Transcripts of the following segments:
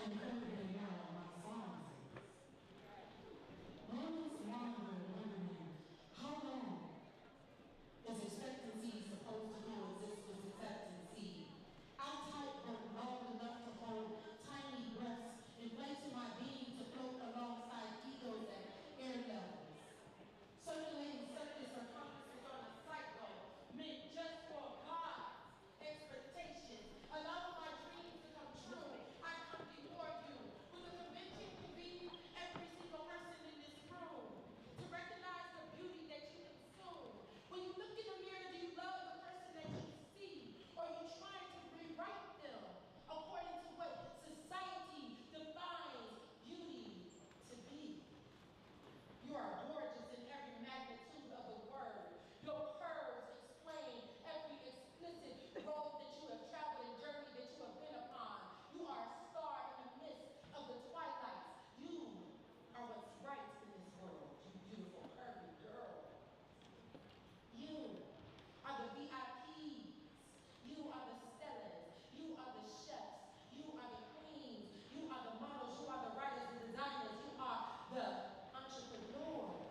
am curvy now, my song says. Moments wander wondering, how long is expectancy supposed to coexist with acceptancy? I type but long enough to hold tiny breaths, inflating my being to float alongside egos at air levels. Circulating circus circumferences on a cycle, meant just for God's expectations. Allow my dreams to come true. I come before you with a conviction to be every single person in this room, to recognize the beauty that you consume. When you look in the mirror, do you love the person that you see, or are you trying to rewrite them according to what society defines beauty to be? You are gorgeous in every magnitude of the word. Your curves explain every explicit road that you have traveled and journey that you have been upon. You are a star in the midst of the twilights. You are what's right in this world, you beautiful curvy girl. You are the VIPs. You are the stellars. You are the chefs. You are the queens. You are the models. You are the writers and designers. You are the entrepreneurs.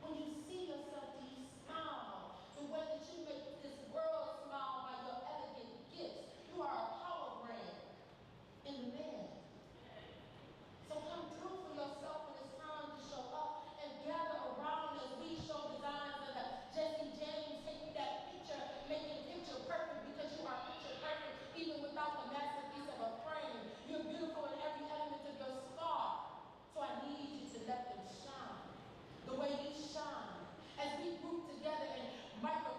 When you see yourself, do you smile? The way that you make this world smile by your elegant gifts. You are a power brand in the man. So come through for yourself when it's time to show up and gather around as we show designs of the Jesse James taking that picture, making picture perfect because you are picture perfect even without the masterpiece of a frame. You're beautiful in every element of your scar. So I need you to let them shine the way you shine. As we group together in Micah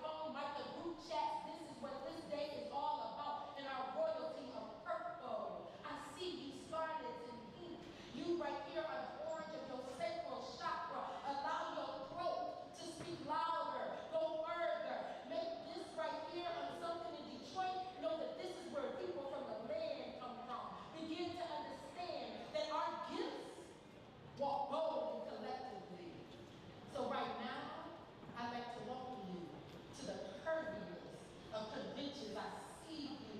group chats, this is what this day is all about in our royalty of purple. I see you scarlet and pink. You right here are the orange of your sacral chakra. Allow your throat to speak louder, go further. Make this right here on something in Detroit. Know that this is where people from the land come from. Begin to understand that our gifts walk bold and collectively. So right now, I'd like to welcome you to the curviness of conventions. I see you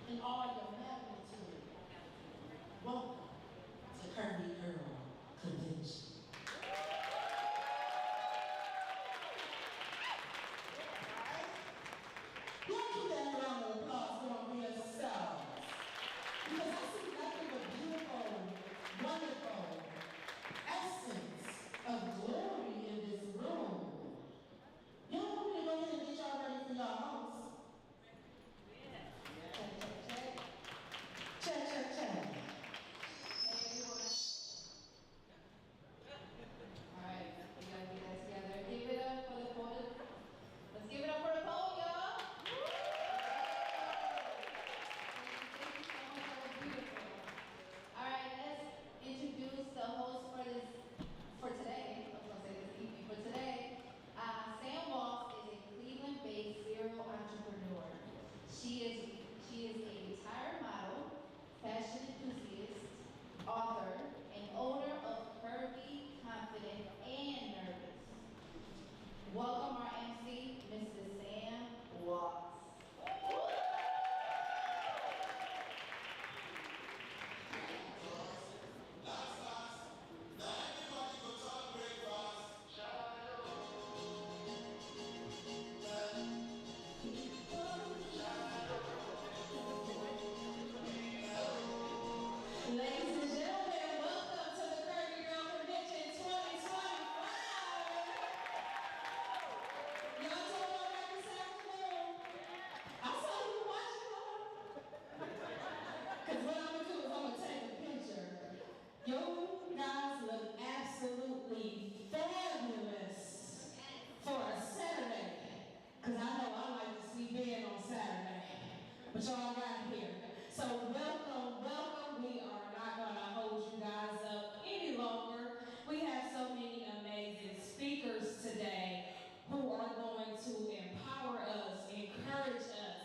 in all your magnitude. Welcome to Curvy Girl Convention. Y'all keep that round of applause going for yourselves. Because I see nothing but beautiful, wonderful essence of glory in this room. Y'all want me to go ahead and get y'all ready for y'all house? Check. Alright, we gotta get that together. Give it up for the pole. Let's give it up for the pole, y'all. Thank you so much. That was beautiful. Alright, let's introduce the host for today. I was gonna say this evening. For today, Sam Walsh is a Cleveland-based serial entrepreneur. She is a retired model, fashion enthusiast, author, and owner of Curvy, Confident, and Nervous. Welcome our MC, Mrs. Sam Walsh. Ladies and gentlemen, welcome to the Curvy Girl Convention 2025. Y'all told y'all back this afternoon. I saw you watching. Because what I'm going to do is I'm going to take a picture. You guys look absolutely fabulous for a Saturday. Because I know I like to sleep in on Saturday. But y'all got here. So welcome. We are not going to hold you guys up any longer. We have so many amazing speakers today who are going to empower us, encourage us.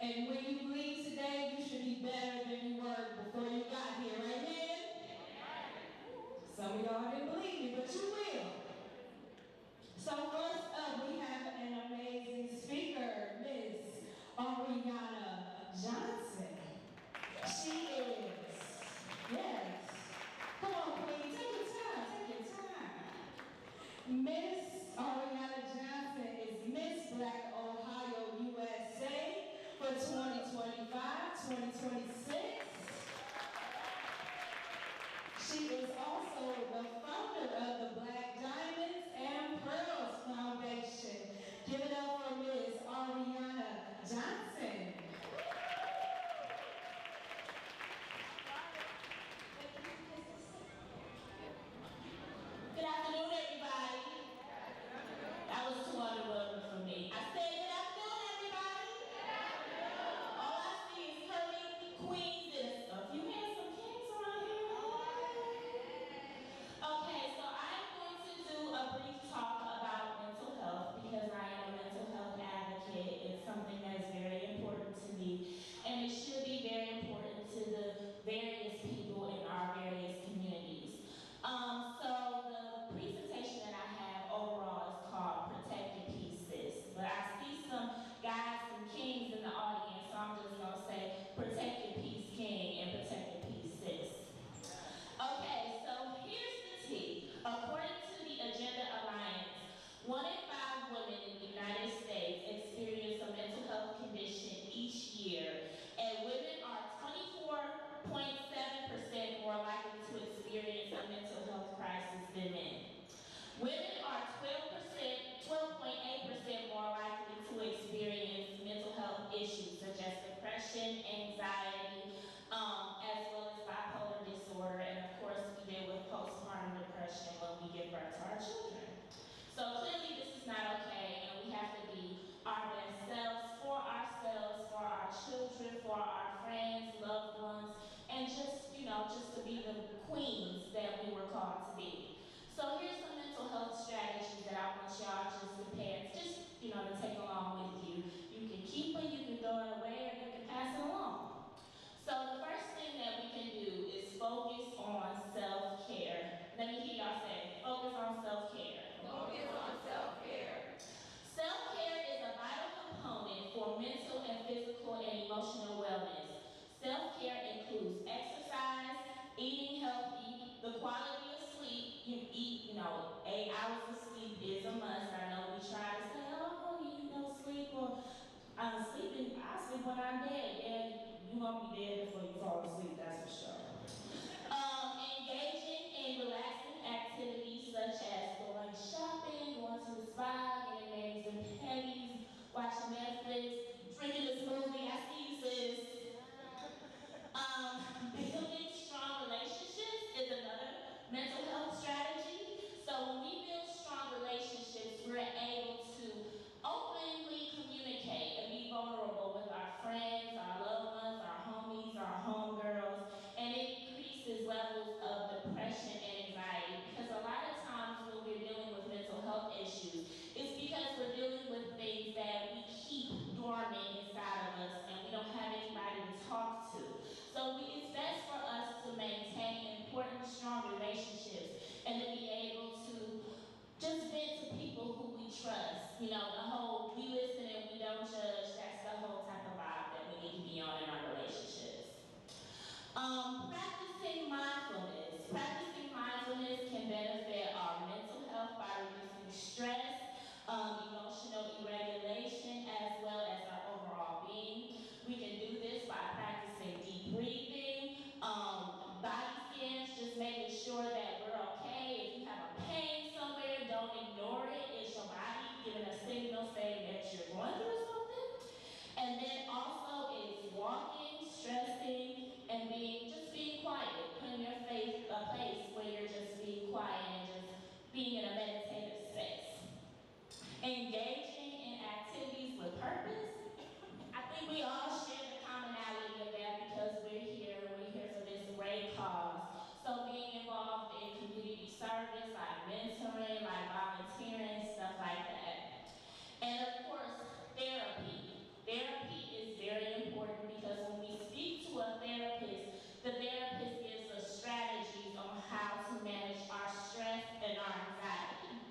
And when you leave today, you should be better than you were before you got here. Amen? Some of y'all didn't believe me, but you will. So first up, we have an amazing speaker, Miss Ariana Johnson. She is She is also the founder of the Black Diamonds and Pearls Foundation. Give it up for Ms. Ariana Johnson. Good afternoon, everybody. That was too underwhelming for me. I said good afternoon, everybody. All I see is Curvy, Queens, and a few handsome kings around here. Okay, so I'm going to do a brief talk about mental health because I am a mental health advocate. It's something that is very important to me, and it should be very important to the various people in our various communities. So the presentation that I have overall is called Protect Your Peace, Sis. But I see some guys, some kings in the audience, so I'm just going to say Protect Your Peace, King, and Protect Your Peace, Sis. Okay, so here's the tea. According to the Agenda Alliance, 1 in 5 women in the United States experience a mental health condition each year, and women are 24.7% more likely to experience a mental health crisis than men. Women are 12.8% more likely to experience mental health issues such as depression, anxiety, as well as bipolar disorder, and of course we deal with postpartum depression when we give birth to our children. So clearly this is not okay, and we have to be our best selves, for our children, for our friends, loved ones, and just to be the queens that we were called to be. So here's some mental health strategies that I want y'all just to to take along with you. You can keep it, you can throw it away, or you can pass it along. So the first thing that we can do is focus on self-care. Let me hear y'all say, focus on self-care. Focus on self-care. Self-care is a vital component for mental and physical and emotional wellness. Self-care includes exercise, eating healthy, the quality of sleep. You eat, 8 hours of sleep is a must. I know we try to say, oh, you don't sleep, or I sleep when I'm dead. And you're going to be dead before you fall asleep, that's for sure. Engaging in relaxing activities such as going shopping, going to the spa, getting maybe some petties, watching Netflix, drinking a smoothie, I see you, sis. Building strong relationships is another mental health strategy. So when we build strong relationships, we're able to openly communicate and be vulnerable with our friends, our loved ones, our homies, our homegirls, and it increases levels of depression and anxiety, because a lot of times when we're dealing with mental health issues, it's because we're dealing with things that we keep dormant inside of us and we don't have anybody to talk to. So it's best for us to maintain important, strong relationships and to be able to just vent to people who we trust. The whole we listen and we don't judge, that's the whole type of vibe that we need to be on in our relationships. Practicing mindfulness. Practicing mindfulness can benefit our mental health by reducing stress, emotional irregulation, as well as our overall being. We can do this by practicing deep breathing, body scans, just making sure that we're okay. If you have a pain somewhere, don't ignore it. It's your body giving a signal saying that you're going through something. And then also is walking, stressing, and just being quiet. Putting your face a place where you're just being quiet and just being in a meditative space. Engaging in activities with purpose. I think we all share the commonality of that because we're here for this great cause. So being involved in community service, like mentoring, like volunteering, stuff like that. And of course, therapy. Therapy is very important because when we speak to a therapist, the therapist gives us strategies on how to manage our stress and our anxiety.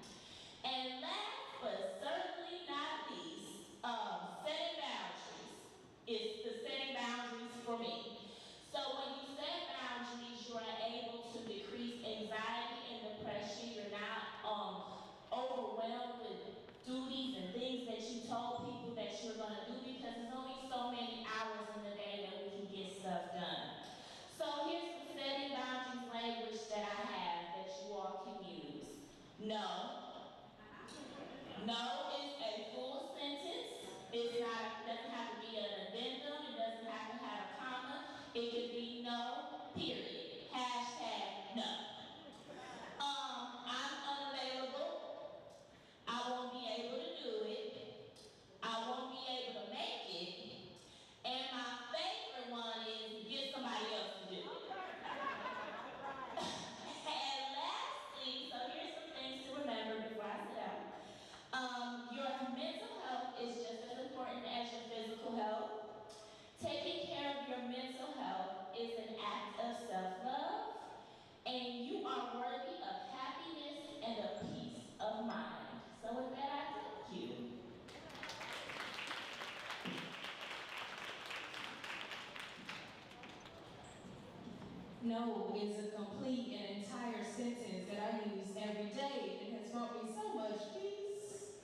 know is a complete and entire sentence that I use every day. It has brought me so much peace.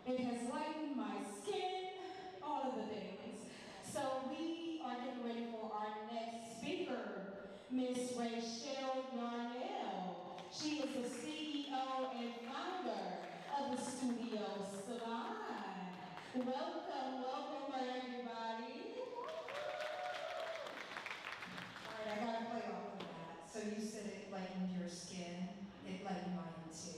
It has lightened my skin, all of the things. So we are getting ready for our next speaker, Miss Rachel Yarnell. She is the CEO and founder of the Studio Salon. Welcome, everybody. All right, I gotta play off of that. So you said it lightened your skin. It lightened mine too.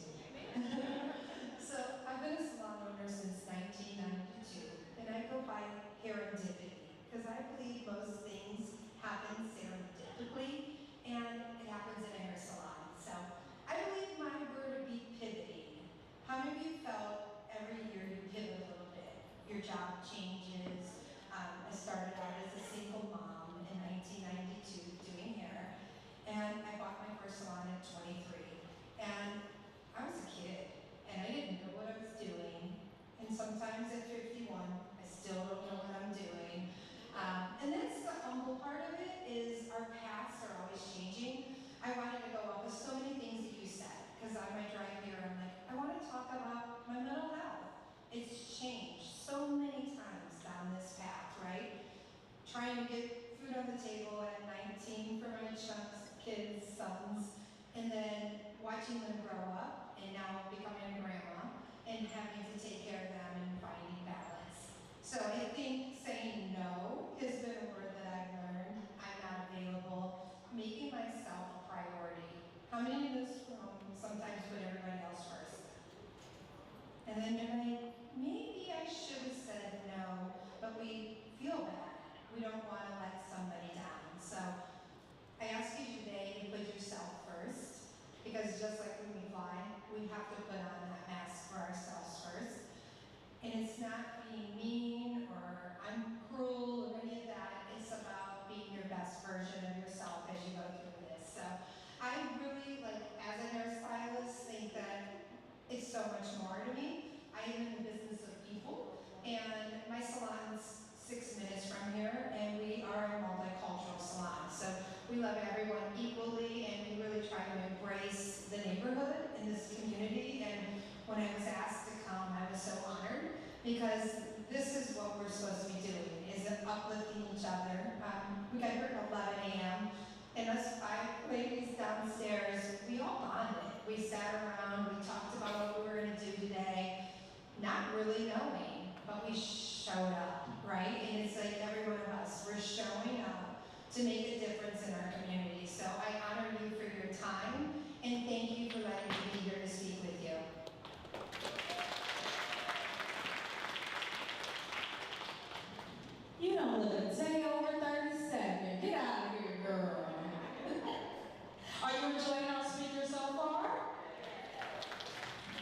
So I've been a salon owner since 1992, and I go by serendipity because I believe most things happen serendipitously, and it happens in a hair salon. So I believe my word would be pivoting. How many of you felt every year you pivot a little bit? Your job changes. I started out as a single mom in 1992 doing hair, and I bought my first salon at 23. And I was a kid, and I didn't know what I was doing. And sometimes at 51, I still don't know what I'm doing. And that's the humble part of it, is our paths are always changing. I wanted to go off of so many things that you said, because on my drive here, I'm like, I want to talk about my mental health. It's changed so many times down this path, right? Trying to get food on the table at 19 for my kids, sons, and then watching them grow up and now becoming a grandma and having to take care of them and finding balance. So I think saying no has been a word that I've learned. I'm not available. Making myself a priority. How many in this room sometimes put everybody else first? And then you're like, maybe I should have said no, but we feel bad. We don't want to let somebody down. So I ask you today to put yourself first, because just like when we fly, we have to put on that mask for ourselves first. And it's not being mean or I'm cruel or any of that. It's about being your best version of yourself as you go through this. So I really, as a hairstylist, think that it's so much more to me. I am in the business of people, and my salon's 6 minutes from here, and we are a multicultural salon. So we love everyone equally, and we really try to embrace the neighborhood in this community. And when I was asked to come, I was so honored, because this is what we're supposed to be doing, is uplifting each other. We got here at 11 a.m., and us 5 ladies downstairs, we all bonded. We sat around, we talked about what we were gonna do today, not really knowing, but we showed up, right? And it's like every one of us, we're showing up to make a difference in our community. So I honor you for your time, and thank you for letting me be here to speak with you. You don't look a day over 37. Get out of here, girl. Are you enjoying our speaker so far?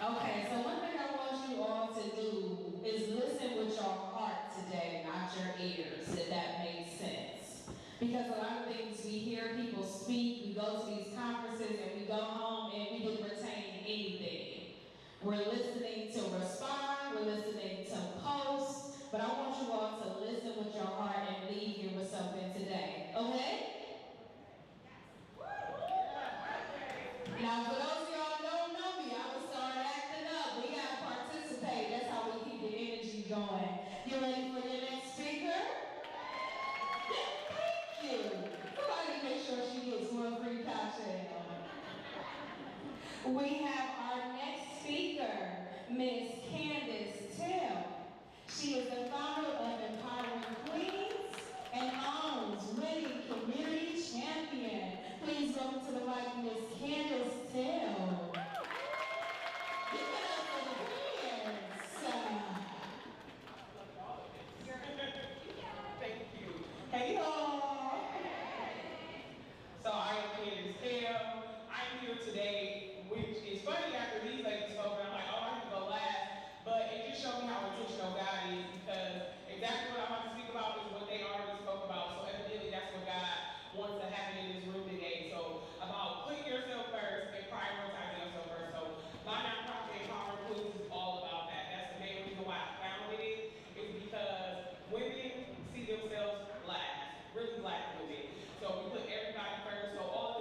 Okay, so one thing I want you all to do is listen with your heart today, not your ears, if that makes sense. Because a lot of things we hear people speak, we go to these conferences and we go home and we didn't retain anything. We're listening to respond, we're listening to post, but I want you all to listen with your heart and leave here with something today, okay? Now, for those of y'all who don't know me, I will start acting up. We gotta participate. That's how we keep the energy going. You ready for your next speaker? Thank you. Somebody make sure she gets one free cachet. We have our next speaker, Miss Candace Tell. She is the founder of Empowering Queens and owns Winning Community Champion. Please welcome to the mic, Miss Candace Tell. Give it up for the Queens. Thank you. Hey y'all. So I am Candace Tell. I'm here today, which is funny after these ladies spoke, and I'm like, oh, I can go last. But it just showed me how intentional God is, because exactly what I'm about to speak about is what they already spoke about. So evidently that's what God wants to happen in this room today. So about putting yourself first and prioritizing yourself first. So my nonprofit, Empowering Queens, is all about that. That's the main reason why I founded it, is because women see themselves last, really black women. So we put everybody first. So all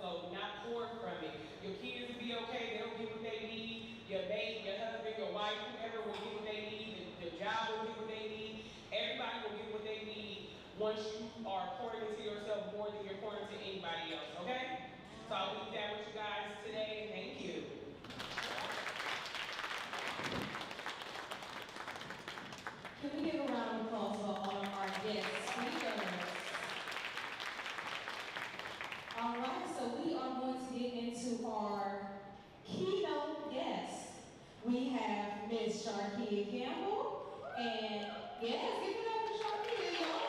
So not pouring from it. Your kids will be okay, they'll get what they need. Your mate, your husband, your wife, whoever will get what they need. The job will get what they need. Everybody will get what they need once you are pouring into yourself more than you're pouring to anybody else, okay? So I'll leave that with you guys today. Thank you. Can we give a round of applause for all of our guest speakers? All right, so we are going to get into our keynote guests. We have Ms. Sharkia Campbell, and yes, give it up for Sharkia, y'all.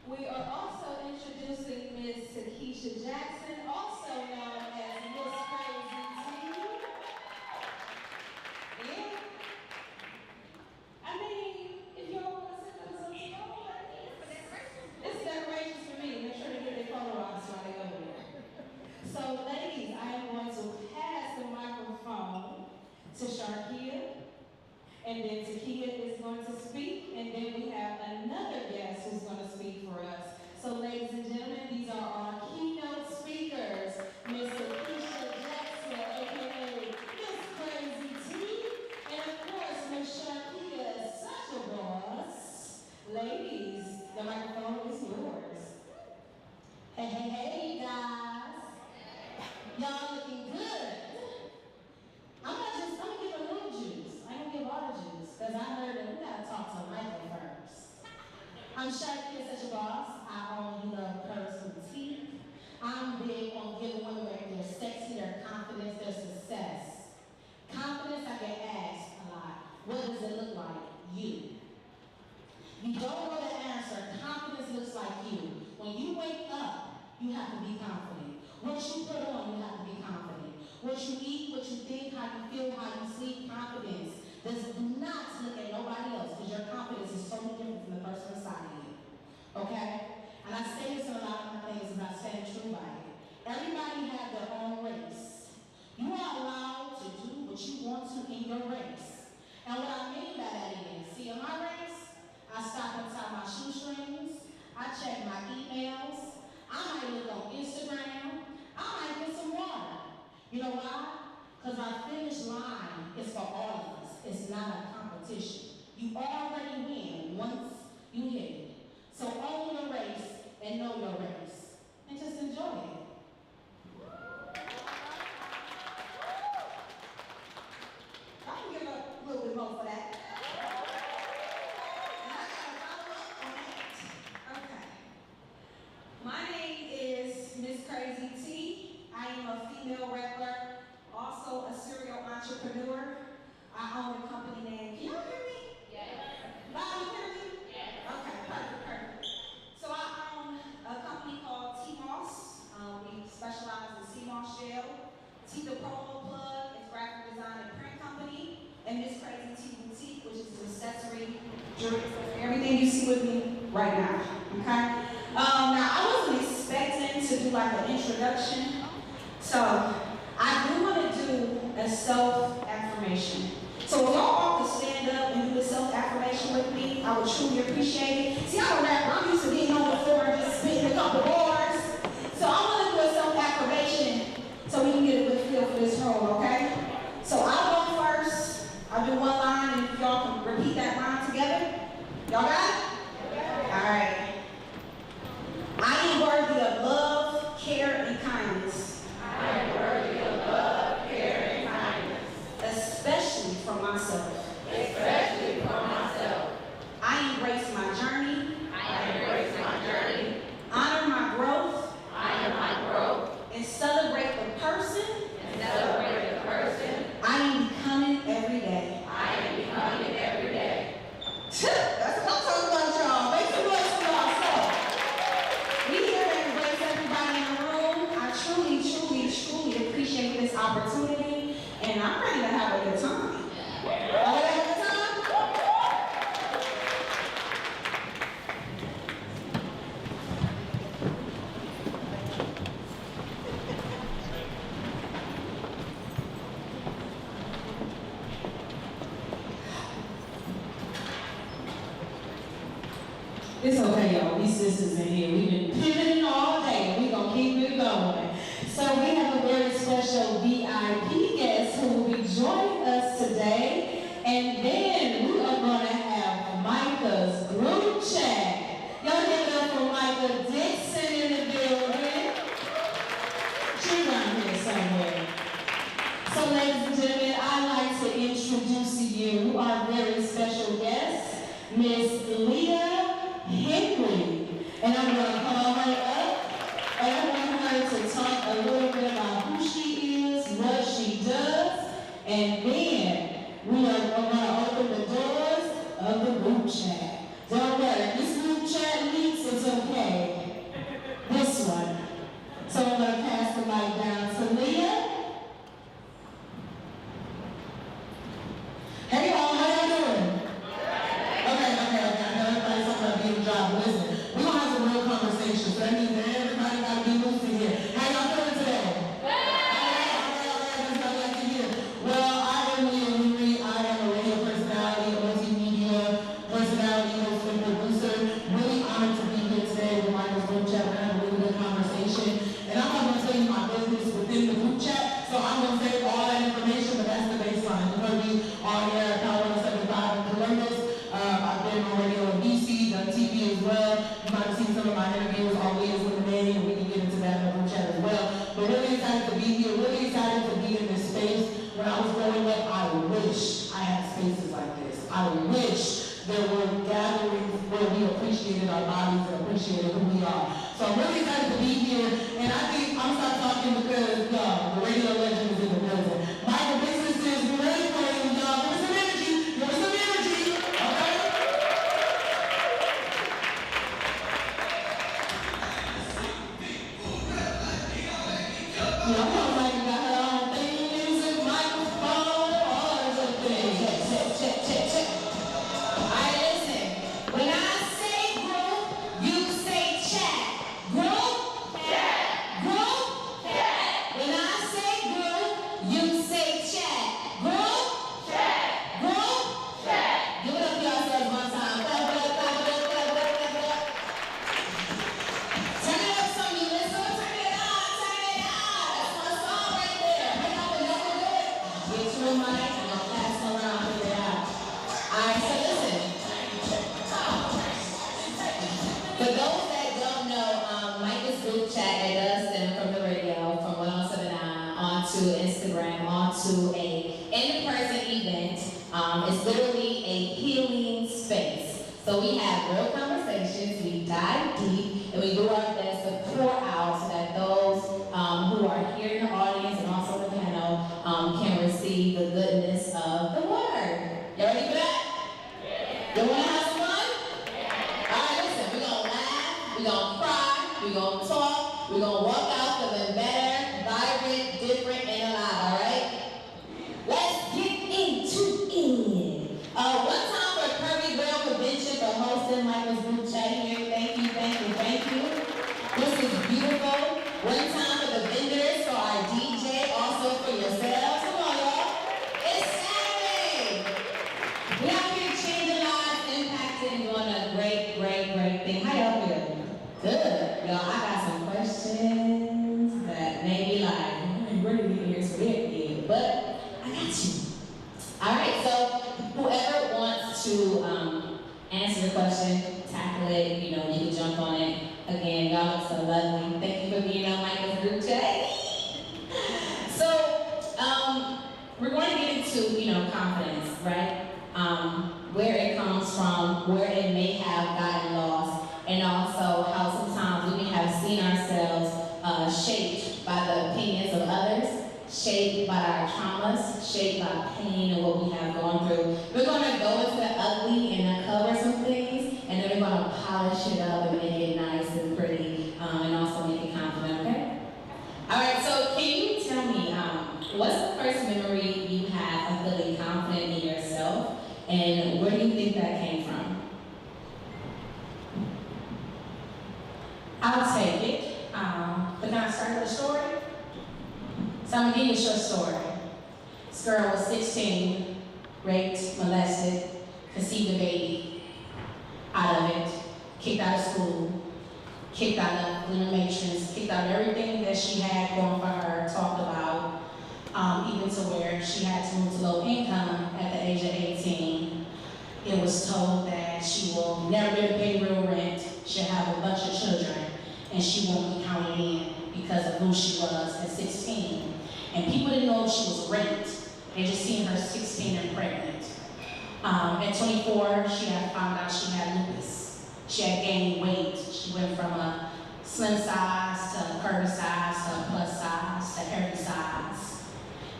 We are also introducing Ms. Takesha Jackson, also known as Miss Crazy T. Yeah. I mean, if y'all want to send them some snow, it's decorations for me. Make sure they get their photo ops while they go there. So, ladies, I am going to pass the microphone to Sharkia, and then Takia is going to speak, and then we have another guest who's going to speak for us. So, ladies and gentlemen, these are our keynote speakers, Ms. Takesha Jackson, aka Miss Crazy T, and of course, Ms. Sharkia, such a boss. Ladies, the microphone is yours. Hey, guys. Y'all looking good. I'm gonna give a little juice. I ain't gonna give all the juice, because I heard that we gotta talk to Micah first. I'm Sharkia, such a boss. I own You Love Curves Boutique. I'm big on giving women their sexy, their confidence, their success. Confidence, I get asked a lot. What does it look like? You. You don't know the answer. Confidence looks like you. When you wake up, you have to be confident. What you put on, you have to be confident. What you eat, what you think, how you feel, how you sleep, confidence does not look at nobody else, because your confidence is totally different from the person inside of you. Okay? And I say this in a lot of my things, and I stand true by it. Everybody has their own race. You are allowed to do what you want to in your race. And what I mean by that is, see, in my race, I stop inside my shoestrings, I check my emails, I might look on Instagram, I might get some water. You know why? Because our finish line is for all of us. It's not a competition. You already win once you hit it. So own your race and know your race. And just enjoy it. I can give a little bit more for that. And I got to follow up on that. Okay. My name is Miss Crazy T. I am a female wrestler, also a serial entrepreneur. I own a company named, can y'all hear me? Yes. Loud and hear me? Yes. Okay, perfect. So I own a company called T-Moss. We specialize in C-Moss gel. T the Promo Plug is graphic design and print company. And Miss Crazy T Boutique, which is an accessory, jewelry, everything you see with me right now. Okay? Now I wasn't expecting to do like an introduction. So I do want to do a self-affirmation. So if y'all all could stand up and do a self-affirmation with me, I would truly appreciate it. See, I'm a rapper. I'm used to getting on the floor and just spitting a couple bars. So I want to do a self-affirmation so we can get a good feel for this role, okay? So I'll go first. I'll do one line, and if y'all can repeat that line together. Y'all got it? Yeah. All right. I am worthy of love, care, and kindness. I am worthy of love, care, and kindness, Especially from myself. especially from myself. I embrace my journey. It's okay, y'all. We sisters in here. We've been pivoting all day. We're going to keep it going. So we have a very special VIP guest who will be joining us today. And then we are going to have Micah's group chat. Y'all give it up for Micah Dixon in the building. She's around here somewhere. So ladies and gentlemen, I'd like to introduce to you our very special guest, Miss Leah Henry. And I'm going to call her up, and I want her to talk a little bit about who she is, what she does, and then we are going to open the doors of the group chat. Don't worry, if this group chat leaks, it's okay. This one. So I'm going to pass the mic down to Leah. Hey y'all, how y'all doing? Okay. I know everybody's talking about being job. Listen, we're going to have some real conversations, so that means that everybody got to be loose in here. How y'all feeling today? That's what I like to hear. Well, I am Leah Henry. I am a radio personality, a multimedia personality, host and producer. Really honored to be here today with Michael's group chat. We're going to have a really good conversation. And I'm not going to tell you my business within the group chat, so I'm going to save all that information, but that's the baseline. You heard me on air at Power 175 in Columbus. I've been on radio in DC, done TV as well. You might have seen some of my interviews on Leah's Lemonade, and we can get into that in the group chat as well. But really excited to be here, really excited to be in this space. When I was growing up, I wish I had spaces like this. I wish there were gatherings where we appreciated our bodies and appreciated who we are. So I'm really excited to be here, and I think I'm stop talking because the radio legend is in the building. Michael, businesses, we're ready for you, y'all. Give us some energy. Give us some energy. Okay? Yeah, I know Micah got her own theme music, microphone, all those other things. Check. All right, listen. When I say group, you say chat. Group? Chat. Group? Chat. When I say group, you say chat. Group? Chat. Group? Chat. Give it up for yourselves one time. Clap it up. Turn it up some, you listen. Turn it on. That's my song right there. Pick up another bit. Get to a mic and I'll pass it around. Figure it out. All right, so listen. For those that don't know, Micah's group chat, it does stem from the radio, from 1079 onto Instagram, onto a in-person event. It's literally a healing space. So we have real conversations, we dive deep, and we do our best to pour out so that those who are here in the audience and also the panel can receive the goodness of the word. You ready for that? You want to have some fun? All right, listen, we're going to laugh, we're going to cry, we're going to talk, we're going to walk out feeling better, vibrant, different, and alive, all right? Let's get into it. One time for Curvy Convention for hosting Michael's group chat here. Thank you. This is beautiful. One time for the vendors, for our DJ, also for yourselves. Come on, y'all. It's Saturday. We out here changing lives, impacting, doing a great thing. How y'all feel? Good. Y'all, I got some questions that may be like, I ain't ready to hear spaghetti, but I got you. All right, so whoever wants to answer the question, tackle it, you can jump on it. Again, y'all look so lovely. Thank you for being on Micah's group chat. So, we're going to get into, confidence, right? Where it comes from, where it may have gotten lost, and also how sometimes we may have seen ourselves shaped by the opinions of others, shaped by our traumas, shaped by pain and what we have gone through. We're going to go into the ugly and uncover some things, and then we're going to polish it up and make it nice and pretty, and also make it confident, okay? All right, so can you tell me, what's the first memory you have of feeling confident in yourself, and where do you think that came from? I'll take it. But can I start with a story? So I'm gonna give you a short story. This girl was 16, raped, molested, conceived a baby out of it, kicked out of school, kicked out of matrons, kicked out everything that she had going for her, talked about, even to where she had to move to low income at the age of 18. It was told that she will never be able to pay real rent, she'll have a bunch of children, and she won't be counted in because of who she was at 16. And people didn't know if she was raped. They just seen her 16 and pregnant. At 24, she had found out she had lupus. She had gained weight. She went from a slim size to a curvy size to a plus size to heavy size.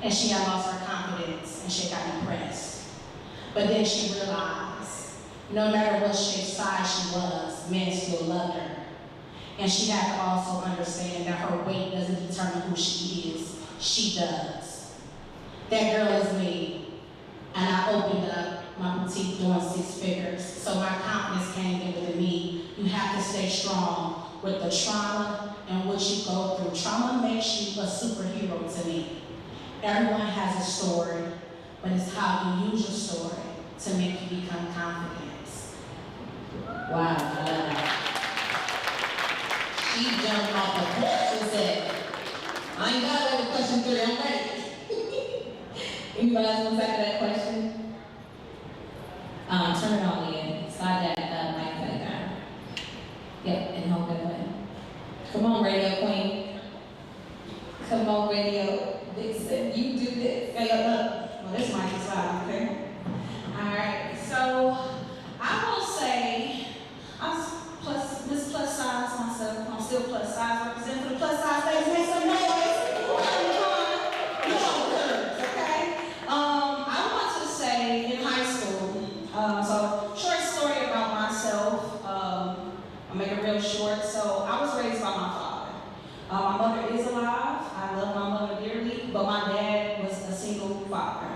And she had lost her confidence and she got depressed. But then she realized no matter what shape, size she was, men still loved her. And she had to also understand that her weight doesn't determine who she is. She does. That girl is me. And I opened up my boutique doing 6 figures. So my confidence came in within me. You have to stay strong with the trauma and what you go through. Trauma makes you a superhero to me. Everyone has a story, but it's how you use your story to make you become confident. Wow, I love that. She jumped off the porch and said, I ain't got that question 3, I'm ready. Anybody else want to back to that question? Turn it on in. Slide that mic back down. Yep, and hold that way. Come on, radio queen. Come on, radio Dixon. You do this. Well, this mic is loud, okay? All right, so I will say, I'm plus size myself. I'm still plus size. Represent for the plus size ladies. Make some noise. You know the curves, okay? I want to say in high school, so short story about myself. I'll make it real short. So I was raised by my father. My mother is alive. I love my mother dearly, but my dad was a single father.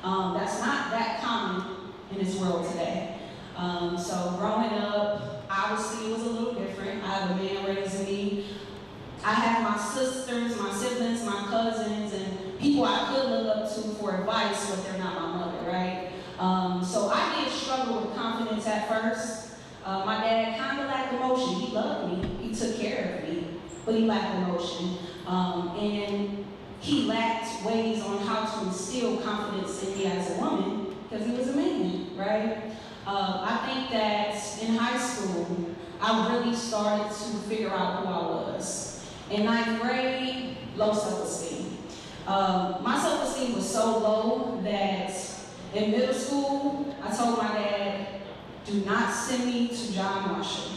That's not that common in this world today. So growing up, obviously it was a little different. I have a man raising me. I have my sisters, my siblings, my cousins, and people I could look up to for advice, but they're not my mother, right? So I did struggle with confidence at first. My dad kind of lacked emotion. He loved me. He took care of me, but he lacked emotion. And he lacked ways on how to instill confidence in me as a woman because he was a man, right? I think that in high school, I really started to figure out who I was. In 9th grade, low self-esteem. My self-esteem was so low that in middle school, I told my dad, do not send me to John Marshall.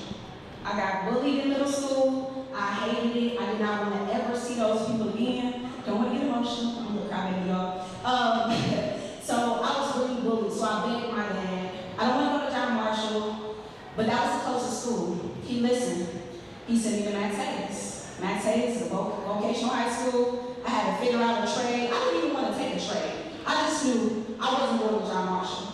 I got bullied in middle school. I hated it. I did not want to ever see those people again. Don't want to get emotional. I'm going to cry, baby, y'all. So I was really bullied. So I begged my dad, I don't want to go to John Marshall, but that was the closest school. He listened. He sent me to Max Hayes. Max Hayes is a vocational high school. I had to figure out a trade. I didn't even want to take a trade. I just knew I wasn't going to John Marshall.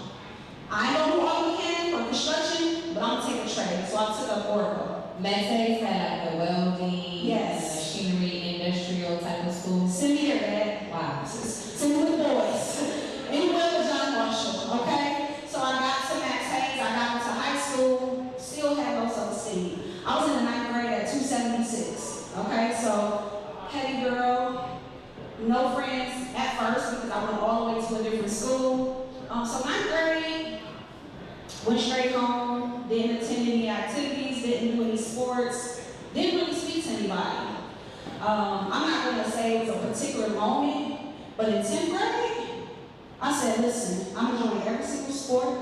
I ain't gonna do auto mechanic or construction, but I'm gonna take a trade. So I took up Oracle. Max Hayes had like the welding, Yes. machinery, industrial type of school. Send me here, Dad. Wow. Send me with the boys. Anywhere with John Marshall, okay? So I got to Max Hayes. I got into high school. Still had low self-esteem. I was in the 9th grade at 276. Okay, so petty girl, no friends at first because I went all the way to a different school. So 9th grade, went straight home, didn't attend any activities, didn't do any sports, didn't really speak to anybody. I'm not going to say it was a particular moment, but in 10th grade, I said, listen, I'm going to join every single sport,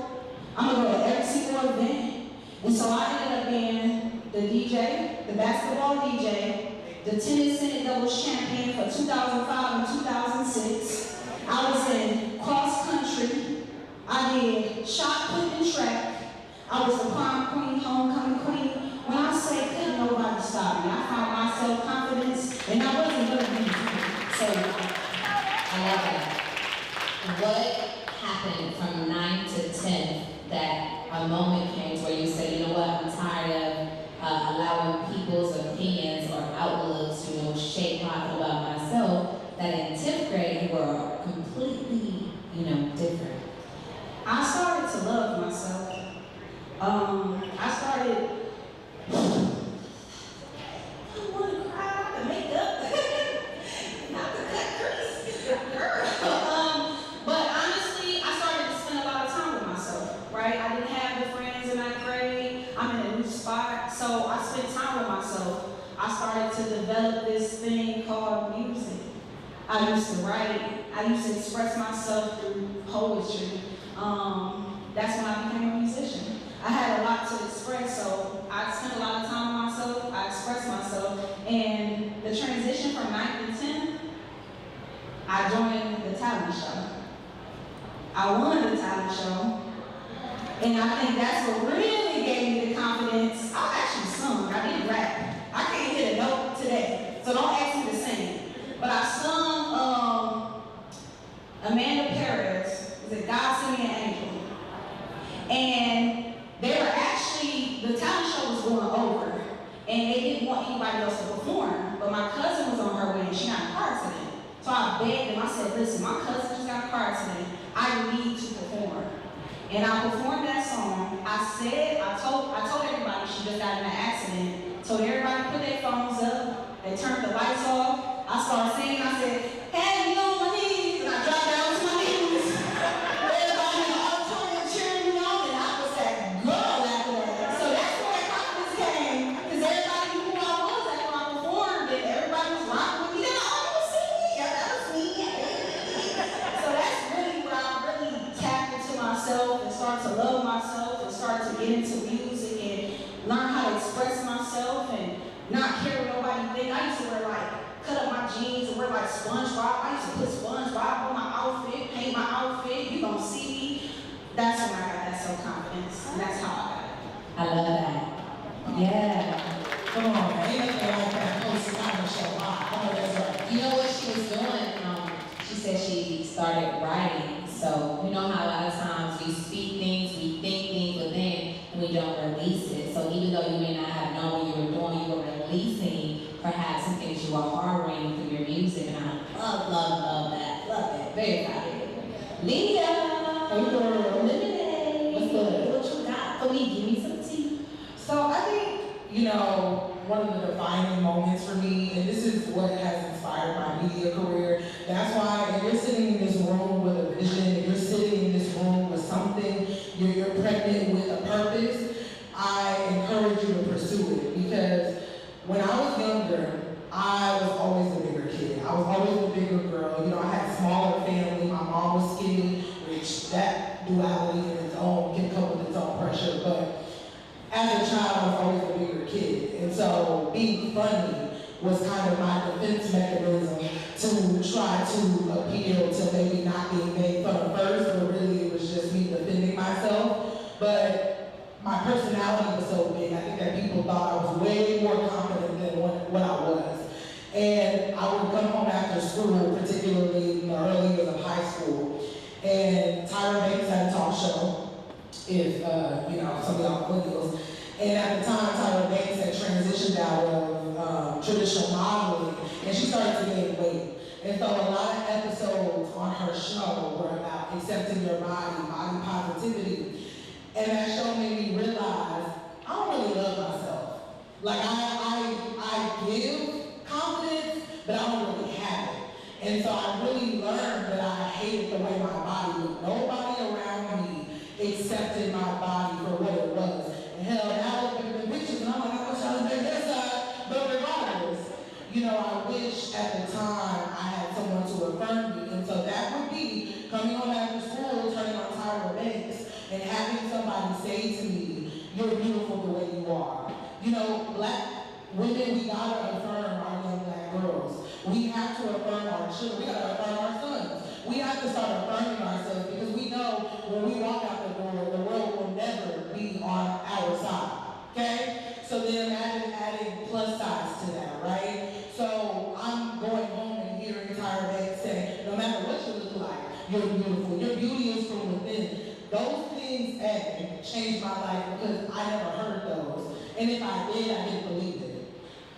I'm going to go to every single event, and so I ended up being the DJ, the basketball DJ, the tennis Senate doubles champion for 2005 and 2006. I was in cross country. I did shot put and track. I was the prom queen, homecoming queen. When I say couldn't nobody stop me, I found my self-confidence, and I wasn't going to be so I love that. What happened from 9 to 10 that a moment came to where you said, you know what, I'm tired of allowing people's opinions or outlooks, shape how I feel about myself, that in 10th grade you were completely, different? I started to love myself. I started so I spent time with myself. I started to develop this thing called music. I used to write. I used to express myself through poetry. That's when I became a musician. I had a lot to express, so I spent a lot of time with myself. I expressed myself, and the transition from 9th to 10th, I joined the talent show. I won the talent show, and I think that's what really gave me the confidence. I actually sung. I didn't rap. I can't hit a note today, so don't ask me to sing. But I sung Amanda Perez, is it God Send Me an Angel? And they were actually, the talent show was going over, and they didn't want anybody else to perform. But my cousin was on her way, and she got in a car accident. So I begged them, I said, listen, my cousin just got in a car accident. I need to perform. And I performed that song. I told everybody she just got in an accident. Told everybody to put their phones up. They turned the lights off. I started singing. I said, hey, you on my knees. And I dropped down to my knees. Everybody in the auditorium cheering me on. And I was that girl after that. So that's where my confidence came. Because everybody knew who I was after I performed. And everybody was rocking with me. They're like, oh, you was singing? Yeah, that was me. So that's really where I really tapped into myself and started to love myself and started to get into music and learn how to express myself and not care what nobody think. I used to wear cut up my jeans and wear SpongeBob. I used to put SpongeBob on my outfit, paint my outfit. You gonna see me. That's when I got that self-confidence. And that's how I got it. I love that. Yeah. Come on, man. Ain't nothing like that post-talent show. Wow. I know that's right. You know what she was doing? She said she started writing. So you know how a lot of times we speak things, we think things, but then we don't release it. So even though you may not have known what you were doing, you were releasing perhaps some things you were harboring through your music. And I love that. Love it. Very proud of you. Leah! Hey, girl. Lemonade. What's good? What you got for me? Give me some tea. So I think, one of the defining moments for me, and this is what has inspired my media career, that's why if you're sitting in this room with a vision, if you're sitting in this room with something, you're pregnant with a purpose, I encourage you to pursue it. Because when I was younger, I was always the bigger kid. I was always the bigger girl. I had a smaller family. My mom was skinny, which that duality in its own can come with its own pressure. But as a child, I was always the bigger kid. And so being funny was kind of my defense mechanism to try to appeal to maybe not being made fun of first, but really it was just me defending myself. But my personality was so big, I think that people thought I was way more confident than what I was. And I would come home after school, particularly in the early years of high school, and Tyra Banks had a talk show, if some of y'all millennials. And at the time, Tyra Banks had transitioned out of traditional modeling, and she started to gain weight. And so a lot of episodes on her show were about accepting your body positivity. And that show made me realize I don't really love myself. Like I give confidence, but I don't really have it. And so I really learned that I hated the way my body looked. Nobody around me accepted my body for what it was. And hell, now I look at the pictures and I'm like, I wish I was big this side. But regardless, I wish at the time I had someone to affirm me. And so that would be coming home after school, turning on Tyra Banks, and having somebody say to me, you're beautiful the way you are. Black women, we gotta affirm our young black girls. We have to affirm our children. We gotta affirm our sons. We have to start affirming ourselves because we know when we walk out the door, the world will never be on our side. Okay? So then imagine adding plus size to that, right? So I'm going home and hearing Tyra Banks say, no matter what you look like, you're beautiful. Your beauty is from within. Those things changed my life because I never heard those. And if I did, I didn't believe it.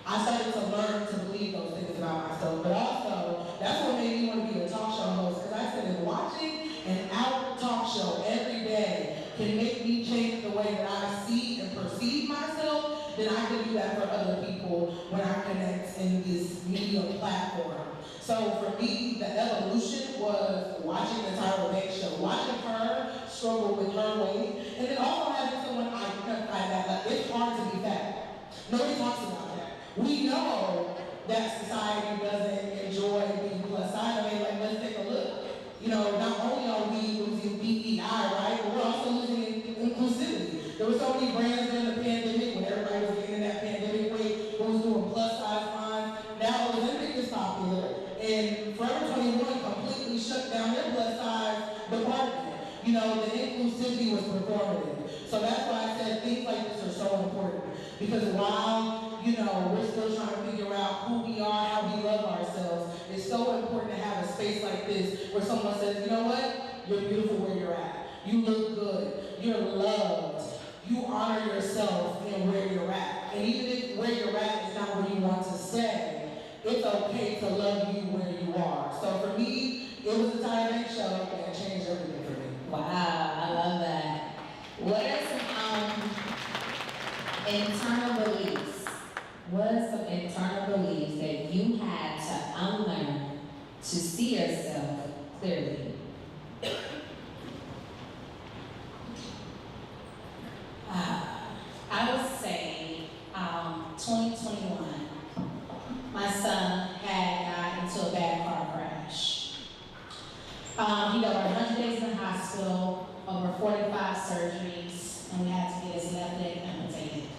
I started to learn to believe those things about myself. But also, that's what made me want to be a talk show host. Because I said, if watching an out talk show every day can make me change the way that I see and perceive myself, then I can do that for other people when I connect in this media platform. So for me, the evolution was watching the Tyra Banks show, watching her struggle with her weight, and then also having someone identify that it's hard to be fat. that society doesn't enjoy being plus size. I mean, like, let's take a look. You know, not only are we losing BEI, right, but we're also losing inclusivity. There were so many brands during the pandemic when everybody was getting in that pandemic weight, who was doing plus size lines. Now Ozempic is popular, and Forever 21 completely shut down their plus size department. You know, the inclusivity was performative. So that's why I said things like this are so important. Because while, you know, we're still trying to figure out who we are, how we love ourselves, it's so important to have a space like this where someone says, you know what? You're beautiful where you're at. You look good. You're loved. You honor yourself in where you're at. And even if where you're at is not where you want to stay, it's okay to love you where you are. So for me, it was a Tyra Banks show and it changed everything for me. Wow, I love that. What are some internal beliefs? What are some internal beliefs that you had to unlearn to see yourself clearly? I would say 2021, my son had got into a bad car crash. He got over 100 days in the hospital, over 45 surgeries, and we had to get his left leg amputated.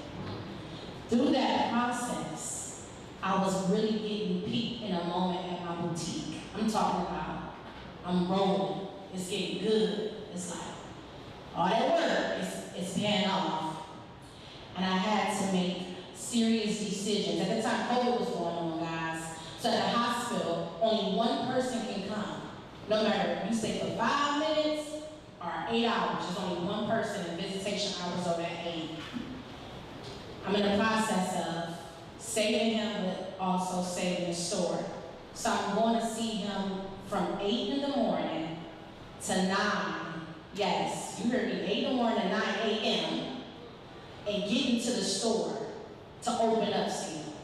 Through that process, I was really getting peaked in a moment at my boutique. I'm talking about, I'm rolling, it's getting good. It's like, all that work is paying off. And I had to make serious decisions. At the time, COVID was going on, guys. So at the hospital, only one person can come. No matter if you stay for 5 minutes or 8 hours, there's only one person, and visitation hours are at 8. I'm in the process of saving him, but also saving the store. So I'm going to see him from 8 in the morning to 9. Yes, you heard me, 8 in the morning to 9 a.m. and get into the store to open up still.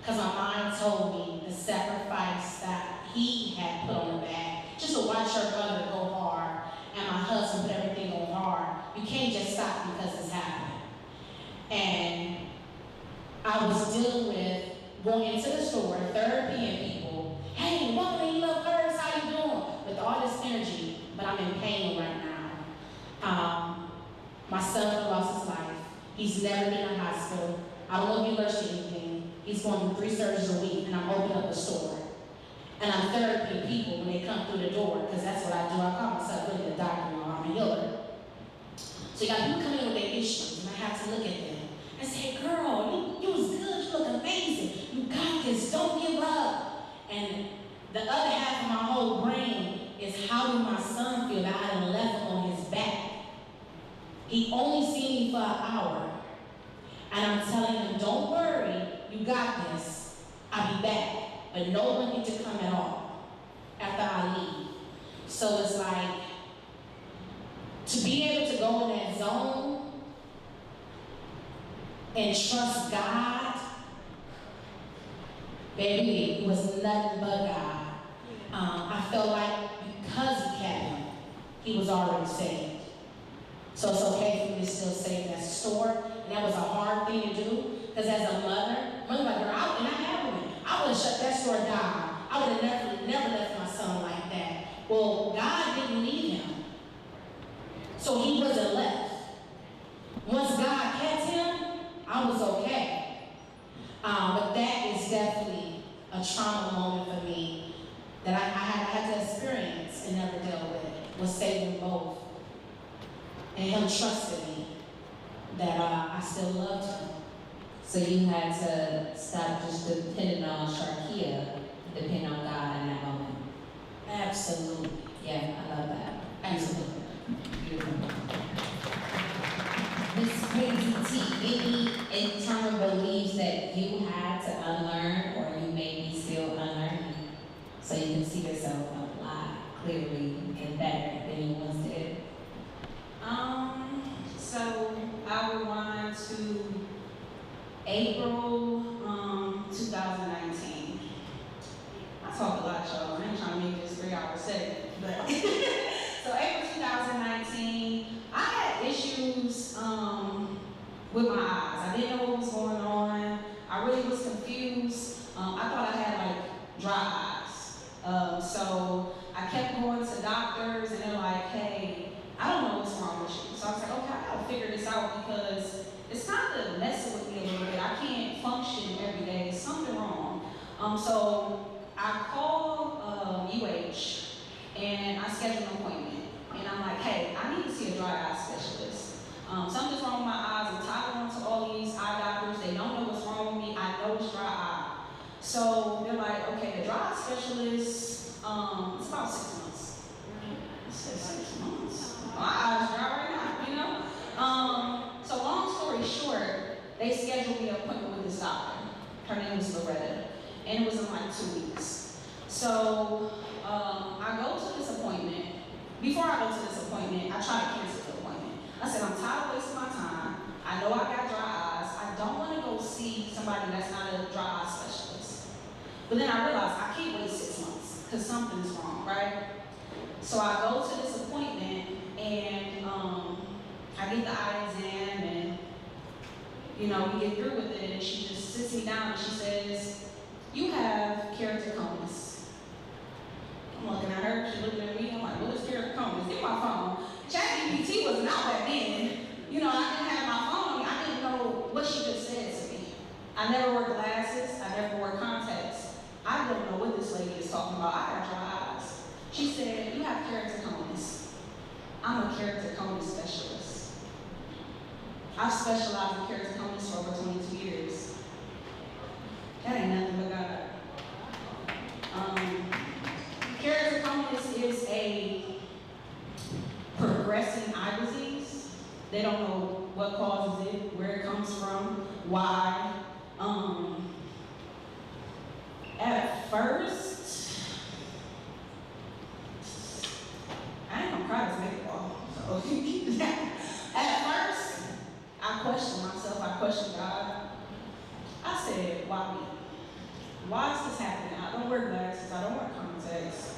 Because my mind told me the sacrifice that he had put on the back, just to watch your mother go hard and my husband put everything on hard. You can't just stop because it's happening. And I was dealing with going into the store, therapying people. Hey, welcome, you love hers, how you doing? With all this energy, but I'm in pain right now. My son lost his life. He's never been in a hospital. I don't know if he lurched anything. He's going through 3 surgeries a week, and I'm opening up a store. And I'm therapying people when they come through the door, because that's what I do. I call myself really a doctor, I'm a healer. So you got people coming in with their issues, and I have to look at them and say, girl, you was good, you look amazing. You got this, don't give up. And the other half of my whole brain is, how do my son feel that I done left him on his back? He only seen me for an hour. And I'm telling him, don't worry, you got this. I'll be back. But no one gets to come at all after I leave. So it's like, to be able to go in that zone and trust God, baby, it was nothing but God. I felt like because he kept him, he was already saved. So it's okay for me to still save that store. And that was a hard thing to do, because as a mother like, girl, and I have women, I would have shut that store down. I would have never left my son like that. Well, God didn't leave him, so he wasn't left. Once God kept him, I was okay. But that is definitely a trauma moment for me that I had to experience and never dealt with, was saving both. And him trusted me that I still loved him. So you had to stop just depending on Sharkia, depending on God in that moment. Absolutely. Yeah, I love that. Absolutely. Beautiful. Miss Crazy T, any internal beliefs that you had to unlearn or you may be still unlearning so you can see yourself a lot clearly and better than you once did? So I will rewind to April 2019. I talk a lot, y'all. I ain't trying to make this 3-hour segment, but so April 2019, I had issues with my eyes. I didn't know what was going on. I really was confused. I So I call UH and I schedule an appointment. And I'm like, hey, I need to see a dry eye specialist. Something's wrong with my eyes. I'm tied on to all these eye doctors. They don't know what's wrong with me. I know it's dry eye. So they're like, okay, the dry eye specialist, it's about 6 months. I said 6 months. My eyes dry right now, you know? So long story short, they scheduled me an appointment with this doctor. Her name was Loretta. And it was in like 2 weeks. So I go to this appointment. Before I go to this appointment, I try to cancel the appointment. I said, I'm tired of wasting my time. I know I got dry eyes. I don't want to go see somebody that's not a dry eye specialist. But then I realized I can't wait 6 months because something's wrong, right? So I go to this appointment and I get the eye exam and, you know, we get through with it and she just sits me down and she says, you have keratoconus. I'm looking at her, she's looking at me, I'm like, what is keratoconus? Get my phone. ChatGPT wasn't out back then. You know, I didn't have my phone, I didn't know what she just said to me. I never wore glasses, I never wore contacts. I don't know what this lady is talking about. I got dry eyes. She said, you have keratoconus. I'm a keratoconus specialist. I've specialized in keratoconus for over 22 years. That ain't nothing but God. Keratoconus is a progressing eye disease. They don't know what causes it, where it comes from, why. At first, I ain't gonna cry this nigga ball, so keep that. At first, I questioned myself, I questioned God. I said, why me? Why is this happening? I don't wear glasses, I don't wear contacts.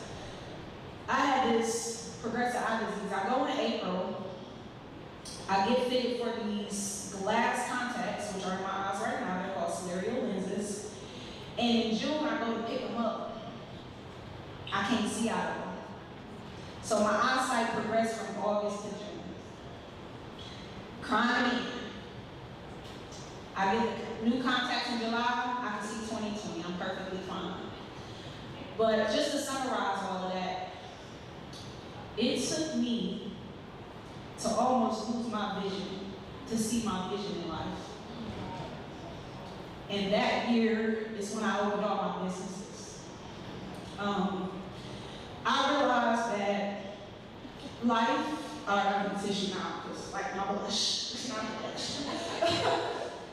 I had this progressive eye disease. I go in April, I get fitted for these glass contacts, which are in my eyes right now, they're called scleral lenses. And in June, I go to pick them up. I can't see out of them. So my eyesight progressed from August to June. Crying in. I get new contacts in July, I can see 20/20, I'm perfectly fine. But just to summarize all of that, it took me to almost lose my vision, to see my vision in life. And that year is when I opened all my businesses. I realized that life, I'm gonna tissue now, because like my blush, it's not a blush.